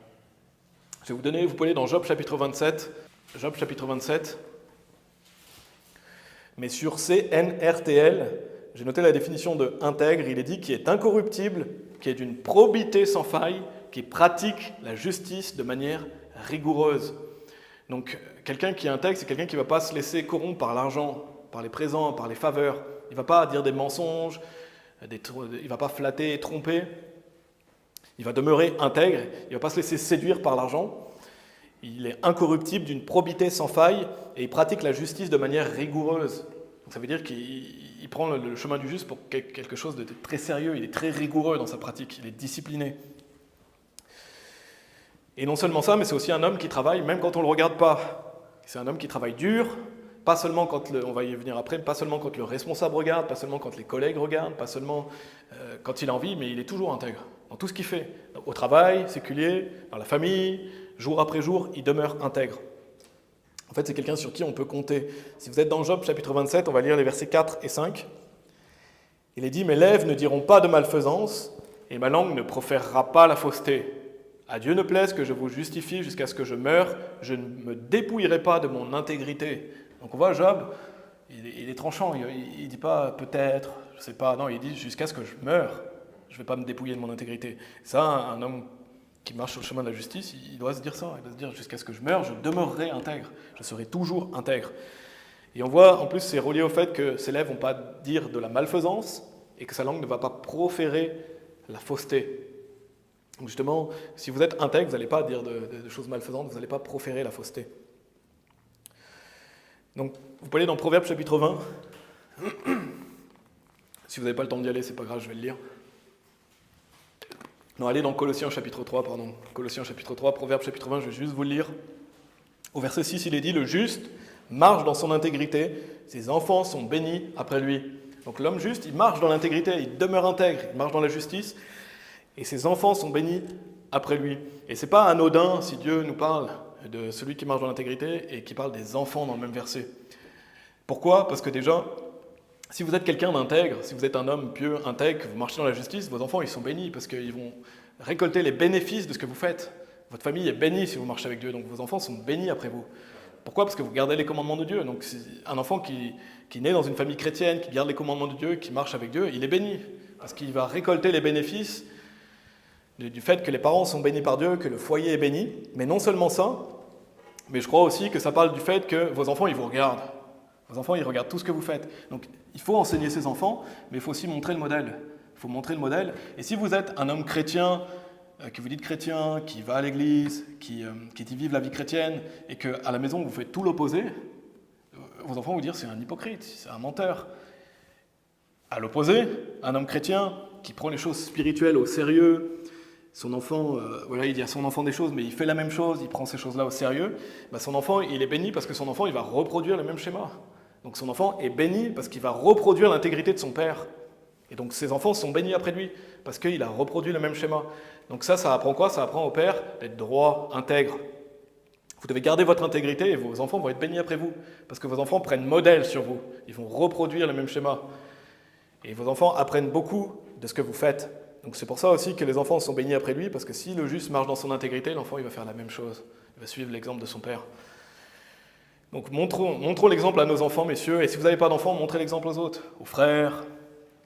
Je vais vous donner, vous pouvez aller dans Job chapitre 27. Job chapitre 27. Mais sur CNRTL, j'ai noté la définition de intègre. Il est dit qui est incorruptible, qui est d'une probité sans faille, qui pratique la justice de manière rigoureuse. Donc, quelqu'un qui est intègre, c'est quelqu'un qui ne va pas se laisser corrompre par l'argent, par les présents, par les faveurs. Il ne va pas dire des mensonges, il ne va pas flatter et tromper. Il va demeurer intègre, il ne va pas se laisser séduire par l'argent. Il est incorruptible, d'une probité sans faille, et il pratique la justice de manière rigoureuse. Donc ça veut dire qu'il prend le chemin du juste pour quelque chose de très sérieux, il est très rigoureux dans sa pratique, il est discipliné. Et non seulement ça, mais c'est aussi un homme qui travaille même quand on ne le regarde pas. C'est un homme qui travaille dur, pas seulement quand, on va y venir après, pas seulement quand le responsable regarde, pas seulement quand les collègues regardent, pas seulement quand il a envie, mais il est toujours intègre dans tout ce qu'il fait. Au travail, séculier, dans la famille, jour après jour, il demeure intègre. En fait, c'est quelqu'un sur qui on peut compter. Si vous êtes dans Job chapitre 27, on va lire les versets 4 et 5. Il est dit « Mes lèvres ne diront pas de malfaisance, et ma langue ne proférera pas la fausseté. À Dieu ne plaise que je vous justifie jusqu'à ce que je meure, je ne me dépouillerai pas de mon intégrité. » Donc on voit Job, il est tranchant, il ne dit pas « peut-être, je ne sais pas », non, il dit « jusqu'à ce que je meure, je ne vais pas me dépouiller de mon intégrité. » Ça, un homme qui marche sur le chemin de la justice, il doit se dire ça, il doit se dire jusqu'à ce que je meure, je demeurerai intègre, je serai toujours intègre. Et on voit, en plus, c'est relié au fait que ses lèvres ne vont pas dire de la malfaisance et que sa langue ne va pas proférer la fausseté. Donc justement, si vous êtes intègre, vous n'allez pas dire de choses malfaisantes, vous n'allez pas proférer la fausseté. Donc, vous pouvez aller dans Proverbes chapitre 20. Si vous n'avez pas le temps d'y aller, c'est pas grave, je vais le lire. Non, allez dans Colossiens chapitre 3, pardon. Colossiens chapitre 3, Proverbes chapitre 20, je vais juste vous le lire. Au verset 6, il est dit « Le juste marche dans son intégrité, ses enfants sont bénis après lui. » Donc l'homme juste, il marche dans l'intégrité, il demeure intègre, il marche dans la justice, et ses enfants sont bénis après lui. Et ce n'est pas anodin si Dieu nous parle de celui qui marche dans l'intégrité et qui parle des enfants dans le même verset. Pourquoi? Parce que déjà, si vous êtes quelqu'un d'intègre, si vous êtes un homme pieux, intègre, vous marchez dans la justice, vos enfants ils sont bénis parce qu'ils vont récolter les bénéfices de ce que vous faites. Votre famille est bénie si vous marchez avec Dieu, donc vos enfants sont bénis après vous. Pourquoi? Parce que vous gardez les commandements de Dieu. Donc un enfant qui naît dans une famille chrétienne, qui garde les commandements de Dieu, qui marche avec Dieu, il est béni. Parce qu'il va récolter les bénéfices du fait que les parents sont bénis par Dieu, que le foyer est béni. Mais non seulement ça, mais je crois aussi que ça parle du fait que vos enfants, ils vous regardent. Vos enfants, ils regardent tout ce que vous faites. Donc il faut enseigner ses enfants, mais il faut aussi montrer le modèle. Il faut montrer le modèle. Et si vous êtes un homme chrétien, que vous dites chrétien, qui va à l'église, qui dit vivre la vie chrétienne, et qu'à la maison vous faites tout l'opposé, vos enfants vont vous dire c'est un hypocrite, c'est un menteur. À l'opposé, un homme chrétien qui prend les choses spirituelles au sérieux, son enfant, voilà, il dit à son enfant des choses, mais il fait la même chose, il prend ces choses-là au sérieux, bah son enfant il est béni parce que son enfant il va reproduire le même schéma. Donc son enfant est béni parce qu'il va reproduire l'intégrité de son père. Et donc ses enfants sont bénis après lui, parce qu'il a reproduit le même schéma. Donc ça apprend quoi? Ça apprend au père d'être droit, intègre. Vous devez garder votre intégrité et vos enfants vont être bénis après vous, parce que vos enfants prennent modèle sur vous. Ils vont reproduire le même schéma. Et vos enfants apprennent beaucoup de ce que vous faites. Donc c'est pour ça aussi que les enfants sont bénis après lui, parce que si le juste marche dans son intégrité, l'enfant il va faire la même chose. Il va suivre l'exemple de son père. Donc montrons l'exemple à nos enfants, messieurs, et si vous n'avez pas d'enfants, montrez l'exemple aux autres, aux frères,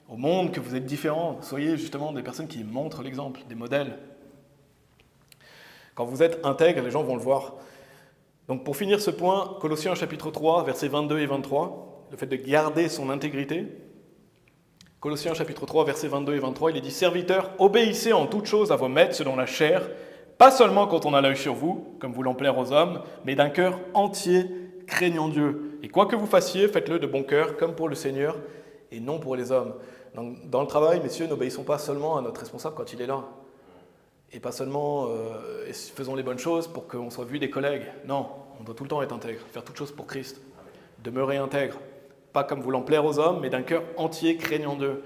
au monde, que vous êtes différents. Soyez justement des personnes qui montrent l'exemple, des modèles. Quand vous êtes intègre, les gens vont le voir. Donc pour finir ce point, Colossiens chapitre 3, versets 22 et 23, le fait de garder son intégrité. Colossiens chapitre 3, versets 22 et 23, il est dit « Serviteurs, obéissez en toutes choses à vos maîtres selon la chair, pas seulement quand on a l'œil sur vous, comme voulant plaire aux hommes, mais d'un cœur entier, craignant Dieu. Et quoi que vous fassiez, faites-le de bon cœur, comme pour le Seigneur, et non pour les hommes. » Dans le travail, messieurs, n'obéissons pas seulement à notre responsable quand il est là. Et pas seulement faisons les bonnes choses pour qu'on soit vu des collègues. Non, on doit tout le temps être intègre, faire toutes choses pour Christ. Demeurer intègre. Pas comme voulant plaire aux hommes, mais d'un cœur entier, craignant Dieu.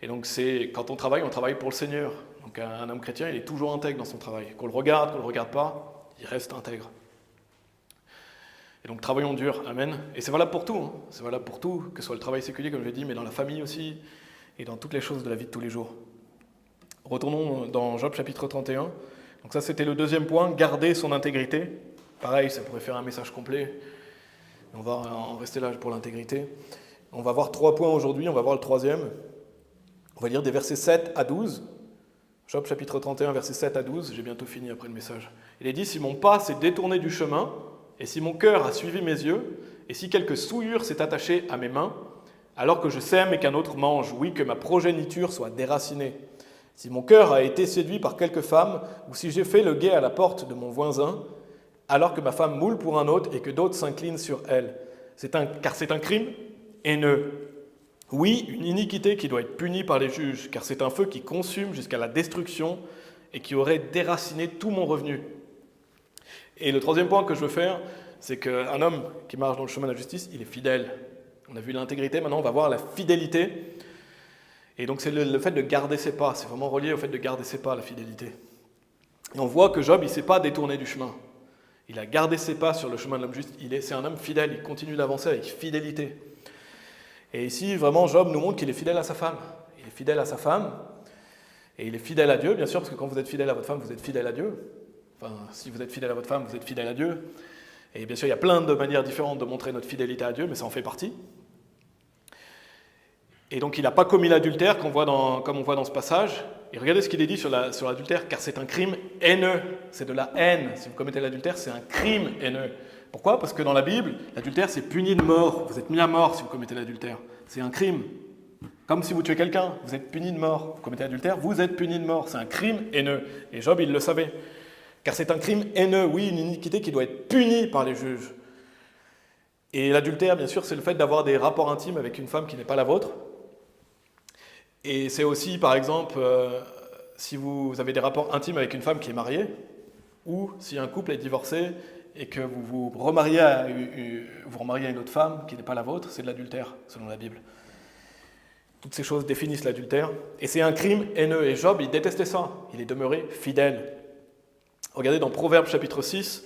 Et donc quand on travaille pour le Seigneur. Donc un homme chrétien, il est toujours intègre dans son travail. Qu'on le regarde pas, il reste intègre. Et donc travaillons dur, amen. Et c'est valable pour tout, hein. C'est valable pour tout, que ce soit le travail séculier, comme je l'ai dit, mais dans la famille aussi, et dans toutes les choses de la vie de tous les jours. Retournons dans Job chapitre 31. Donc ça, c'était le deuxième point, garder son intégrité. Pareil, ça pourrait faire un message complet. On va en rester là pour l'intégrité. On va voir 3 points aujourd'hui, on va voir le troisième. On va lire des versets 7 à 12. Job chapitre 31, versets 7 à 12. J'ai bientôt fini après le message. Il est dit « Si mon pas s'est détourné du chemin, et si mon cœur a suivi mes yeux, et si quelque souillure s'est attachée à mes mains, alors que je sème et qu'un autre mange, oui, que ma progéniture soit déracinée. Si mon cœur a été séduit par quelque femme, ou si j'ai fait le guet à la porte de mon voisin, alors que ma femme moule pour un autre et que d'autres s'inclinent sur elle. Car c'est un crime haineux. Oui, une iniquité qui doit être punie par les juges, car c'est un feu qui consume jusqu'à la destruction et qui aurait déraciné tout mon revenu. » Et le troisième point que je veux faire, c'est qu'un homme qui marche dans le chemin de la justice, il est fidèle. On a vu l'intégrité, maintenant on va voir la fidélité. Et donc c'est le fait de garder ses pas, c'est vraiment relié au fait de garder ses pas, la fidélité. Et on voit que Job, il ne s'est pas détourné du chemin. Il a gardé ses pas sur le chemin de l'homme juste. C'est un homme fidèle, il continue d'avancer avec fidélité. Et ici, vraiment, Job nous montre qu'il est fidèle à sa femme. Il est fidèle à sa femme, et il est fidèle à Dieu, bien sûr, parce que quand vous êtes fidèle à votre femme, vous êtes fidèle à Dieu. Enfin, si vous êtes fidèle à votre femme, vous êtes fidèle à Dieu. Et bien sûr, il y a plein de manières différentes de montrer notre fidélité à Dieu, mais ça en fait partie. Et donc, il n'a pas commis l'adultère, comme on voit dans ce passage. Et regardez ce qu'il est dit sur l'adultère, car c'est un crime haineux. C'est de la haine. Si vous commettez l'adultère, c'est un crime haineux. Pourquoi? Parce que dans la Bible, l'adultère, c'est puni de mort. Vous êtes mis à mort si vous commettez l'adultère. C'est un crime. Comme si vous tuez quelqu'un, vous êtes puni de mort. Vous commettez l'adultère, vous êtes puni de mort. C'est un crime haineux. Et Job, il le savait. Car c'est un crime haineux, oui, une iniquité qui doit être punie par les juges. Et l'adultère, bien sûr, c'est le fait d'avoir des rapports intimes avec une femme qui n'est pas la vôtre. Et c'est aussi, par exemple, si vous avez des rapports intimes avec une femme qui est mariée, ou si un couple est divorcé et que vous vous remariez à une autre femme qui n'est pas la vôtre, c'est de l'adultère, selon la Bible. Toutes ces choses définissent l'adultère. Et c'est un crime haineux. Et Job, il détestait ça. Il est demeuré fidèle. Regardez dans Proverbes chapitre 6.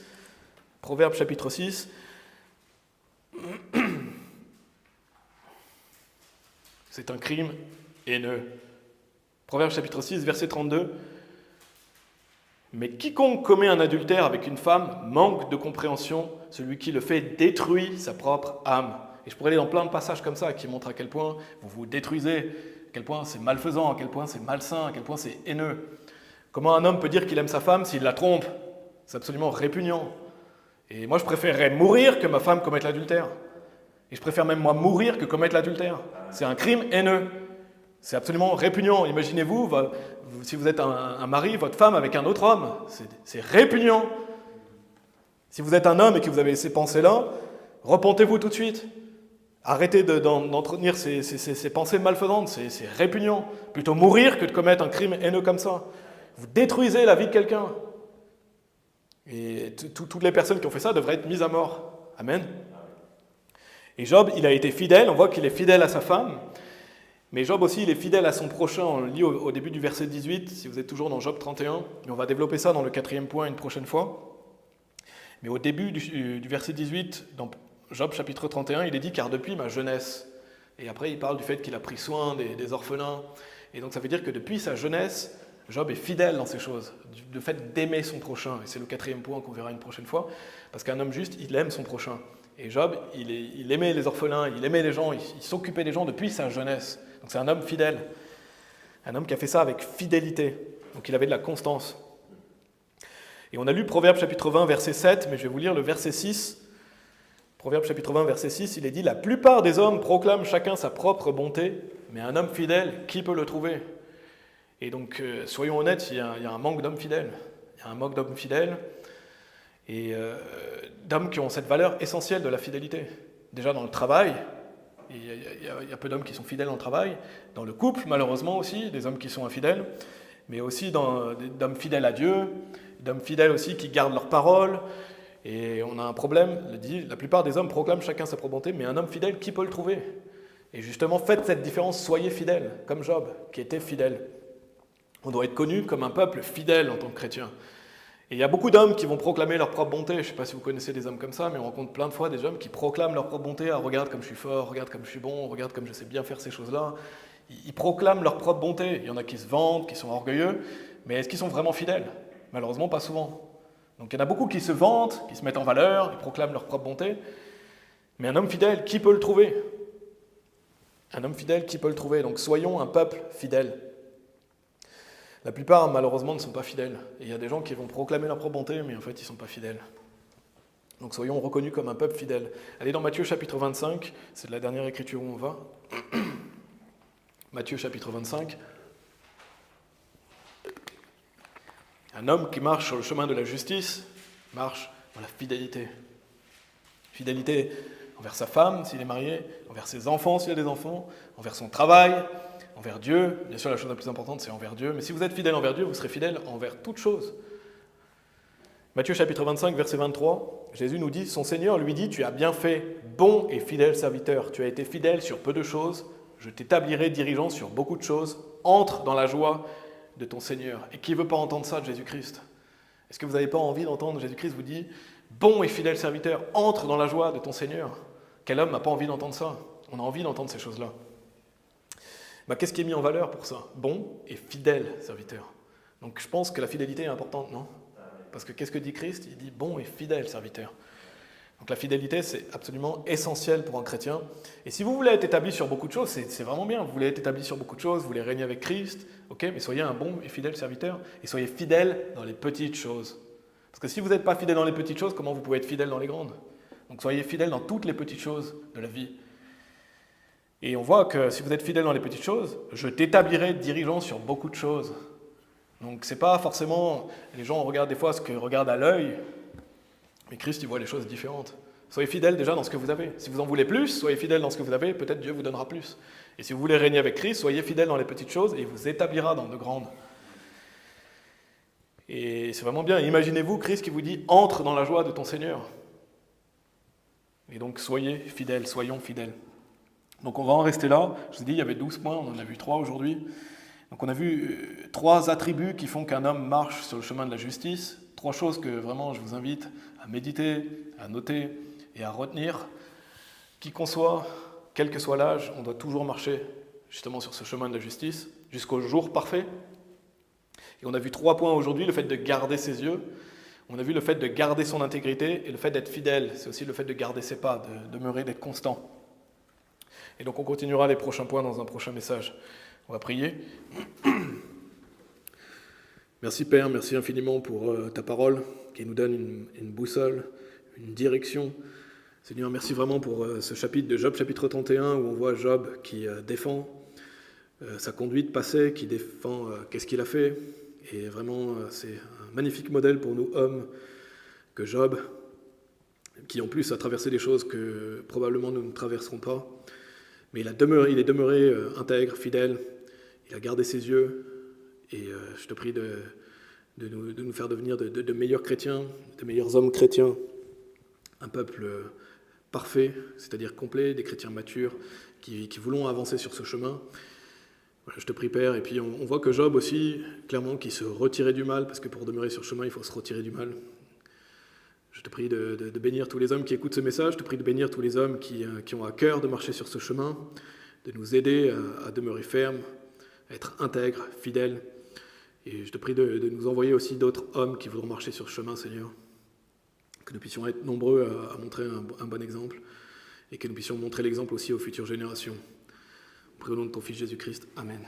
Proverbes chapitre 6. C'est un crime haineux. Proverbes chapitre 6, verset 32. Mais quiconque commet un adultère avec une femme manque de compréhension. Celui qui le fait détruit sa propre âme. Et je pourrais aller dans plein de passages comme ça qui montrent à quel point vous vous détruisez, à quel point c'est malfaisant, à quel point c'est malsain, à quel point c'est haineux. Comment un homme peut dire qu'il aime sa femme s'il la trompe? C'est absolument répugnant. Et moi, je préférerais mourir que ma femme commette l'adultère. Et je préfère même moi mourir que commettre l'adultère. C'est un crime haineux. C'est absolument répugnant. Imaginez-vous, si vous êtes un mari, votre femme avec un autre homme. C'est répugnant. Si vous êtes un homme et que vous avez ces pensées-là, repentez-vous tout de suite. Arrêtez d'entretenir ces pensées malfaisantes. C'est répugnant. Plutôt mourir que de commettre un crime haineux comme ça. Vous détruisez la vie de quelqu'un. Et toutes les personnes qui ont fait ça devraient être mises à mort. Amen. Et Job, il a été fidèle. On voit qu'il est fidèle à sa femme. Mais Job aussi, il est fidèle à son prochain. On le lit au début du verset 18, si vous êtes toujours dans Job 31. Et on va développer ça dans le 4e point une prochaine fois. Mais au début du verset 18, dans Job chapitre 31, il est dit « Car depuis ma jeunesse ». Et après, il parle du fait qu'il a pris soin des orphelins. Et donc ça veut dire que depuis sa jeunesse, Job est fidèle dans ces choses. Le fait d'aimer son prochain. Et c'est le 4e point qu'on verra une prochaine fois. Parce qu'un homme juste, il aime son prochain. Et Job, il aimait les orphelins, il aimait les gens, il s'occupait des gens depuis sa jeunesse. Donc c'est un homme fidèle. Un homme qui a fait ça avec fidélité. Donc il avait de la constance. Et on a lu Proverbe chapitre 20, verset 7, mais je vais vous lire le verset 6. Proverbe chapitre 20, verset 6, il est dit « La plupart des hommes proclament chacun sa propre bonté, mais un homme fidèle, qui peut le trouver ?» Et donc, soyons honnêtes, il y a un manque d'hommes fidèles. Il y a un manque d'hommes fidèles et d'hommes qui ont cette valeur essentielle de la fidélité. Déjà dans le travail, il y a peu d'hommes qui sont fidèles dans le travail. Dans le couple, malheureusement aussi, des hommes qui sont infidèles. Mais aussi d'hommes fidèles à Dieu, d'hommes fidèles aussi qui gardent leur parole. Et on a un problème, la plupart des hommes proclament chacun sa propre bonté, mais un homme fidèle, qui peut le trouver? Et justement, faites cette différence, soyez fidèles, comme Job, qui était fidèle. On doit être connu comme un peuple fidèle en tant que chrétien. Et il y a beaucoup d'hommes qui vont proclamer leur propre bonté. Je ne sais pas si vous connaissez des hommes comme ça, mais on rencontre plein de fois des hommes qui proclament leur propre bonté. Ah, regarde comme je suis fort, regarde comme je suis bon, regarde comme je sais bien faire ces choses-là. Ils proclament leur propre bonté. Il y en a qui se vantent, qui sont orgueilleux, mais est-ce qu'ils sont vraiment fidèles? Malheureusement, pas souvent. Donc il y en a beaucoup qui se vantent, qui se mettent en valeur, ils proclament leur propre bonté. Mais un homme fidèle, qui peut le trouver? Un homme fidèle, qui peut le trouver? Donc soyons un peuple fidèle. La plupart, malheureusement, ne sont pas fidèles. Et il y a des gens qui vont proclamer leur propre bonté, mais en fait, ils ne sont pas fidèles. Donc soyons reconnus comme un peuple fidèle. Allez dans Matthieu chapitre 25, c'est de la dernière écriture où on va. Matthieu chapitre 25. Un homme qui marche sur le chemin de la justice marche dans la fidélité. Fidélité envers sa femme, s'il est marié, envers ses enfants, s'il a des enfants, envers son travail, envers Dieu. Bien sûr, la chose la plus importante, c'est envers Dieu. Mais si vous êtes fidèle envers Dieu, vous serez fidèle envers toute chose. Matthieu chapitre 25, verset 23, Jésus nous dit, son Seigneur lui dit, « Tu as bien fait, bon et fidèle serviteur. Tu as été fidèle sur peu de choses. Je t'établirai dirigeant sur beaucoup de choses. Entre dans la joie de ton Seigneur. » Et qui ne veut pas entendre ça de Jésus-Christ? Est-ce que vous n'avez pas envie d'entendre Jésus-Christ vous dire, « Bon et fidèle serviteur, entre dans la joie de ton Seigneur. » Quel homme n'a pas envie d'entendre ça? On a envie d'entendre ces choses-là. Qu'est-ce qui est mis en valeur pour ça? Bon et fidèle serviteur. Donc je pense que la fidélité est importante, non? Parce que qu'est-ce que dit Christ? Il dit bon et fidèle serviteur. Donc la fidélité, c'est absolument essentiel pour un chrétien. Et si vous voulez être établi sur beaucoup de choses, c'est vraiment bien. Vous voulez être établi sur beaucoup de choses, vous voulez régner avec Christ, ok, mais soyez un bon et fidèle serviteur. Et soyez fidèle dans les petites choses. Parce que si vous n'êtes pas fidèle dans les petites choses, comment vous pouvez être fidèle dans les grandes? Donc soyez fidèle dans toutes les petites choses de la vie. Et on voit que si vous êtes fidèle dans les petites choses, je t'établirai dirigeant sur beaucoup de choses. Donc c'est pas forcément, les gens regardent des fois ce que regardent à l'œil, mais Christ il voit les choses différentes. Soyez fidèle déjà dans ce que vous avez. Si vous en voulez plus, soyez fidèle dans ce que vous avez, peut-être Dieu vous donnera plus. Et si vous voulez régner avec Christ, soyez fidèle dans les petites choses et il vous établira dans de grandes. Et c'est vraiment bien. Imaginez-vous Christ qui vous dit « Entre dans la joie de ton Seigneur ». Et donc soyez fidèles, soyons fidèles. Donc on va en rester là. Je vous ai dit, il y avait 12 points, on en a vu 3 aujourd'hui. Donc on a vu 3 attributs qui font qu'un homme marche sur le chemin de la justice. 3 choses que vraiment je vous invite à méditer, à noter et à retenir. Qui qu'on soit, quel que soit l'âge, on doit toujours marcher justement sur ce chemin de la justice jusqu'au jour parfait. Et on a vu 3 points aujourd'hui, le fait de garder ses yeux. On a vu le fait de garder son intégrité et le fait d'être fidèle. C'est aussi le fait de garder ses pas, de demeurer, d'être constant. Et donc on continuera les prochains points dans un prochain message. On va prier. Merci Père, merci infiniment pour ta parole qui nous donne une boussole, une direction. Seigneur, merci vraiment pour ce chapitre de Job, chapitre 31, où on voit Job qui défend sa conduite passée, qui défend qu'est-ce qu'il a fait. Et vraiment, c'est un magnifique modèle pour nous hommes que Job, qui en plus a traversé des choses que probablement nous ne traverserons pas. Mais il est demeuré intègre, fidèle, il a gardé ses yeux, et je te prie de nous faire devenir de meilleurs chrétiens, de meilleurs hommes chrétiens, un peuple parfait, c'est-à-dire complet, des chrétiens matures, qui voulons avancer sur ce chemin. Voilà, je te prie, Père, et puis on voit que Job aussi, clairement, qui se retirait du mal, parce que pour demeurer sur le chemin, il faut se retirer du mal. Je te prie de bénir tous les hommes qui écoutent ce message, je te prie de bénir tous les hommes qui ont à cœur de marcher sur ce chemin, de nous aider à demeurer fermes, à être intègres, fidèles. Et je te prie de nous envoyer aussi d'autres hommes qui voudront marcher sur ce chemin, Seigneur. Que nous puissions être nombreux à montrer un bon exemple et que nous puissions montrer l'exemple aussi aux futures générations. Au nom de ton Fils Jésus-Christ. Amen.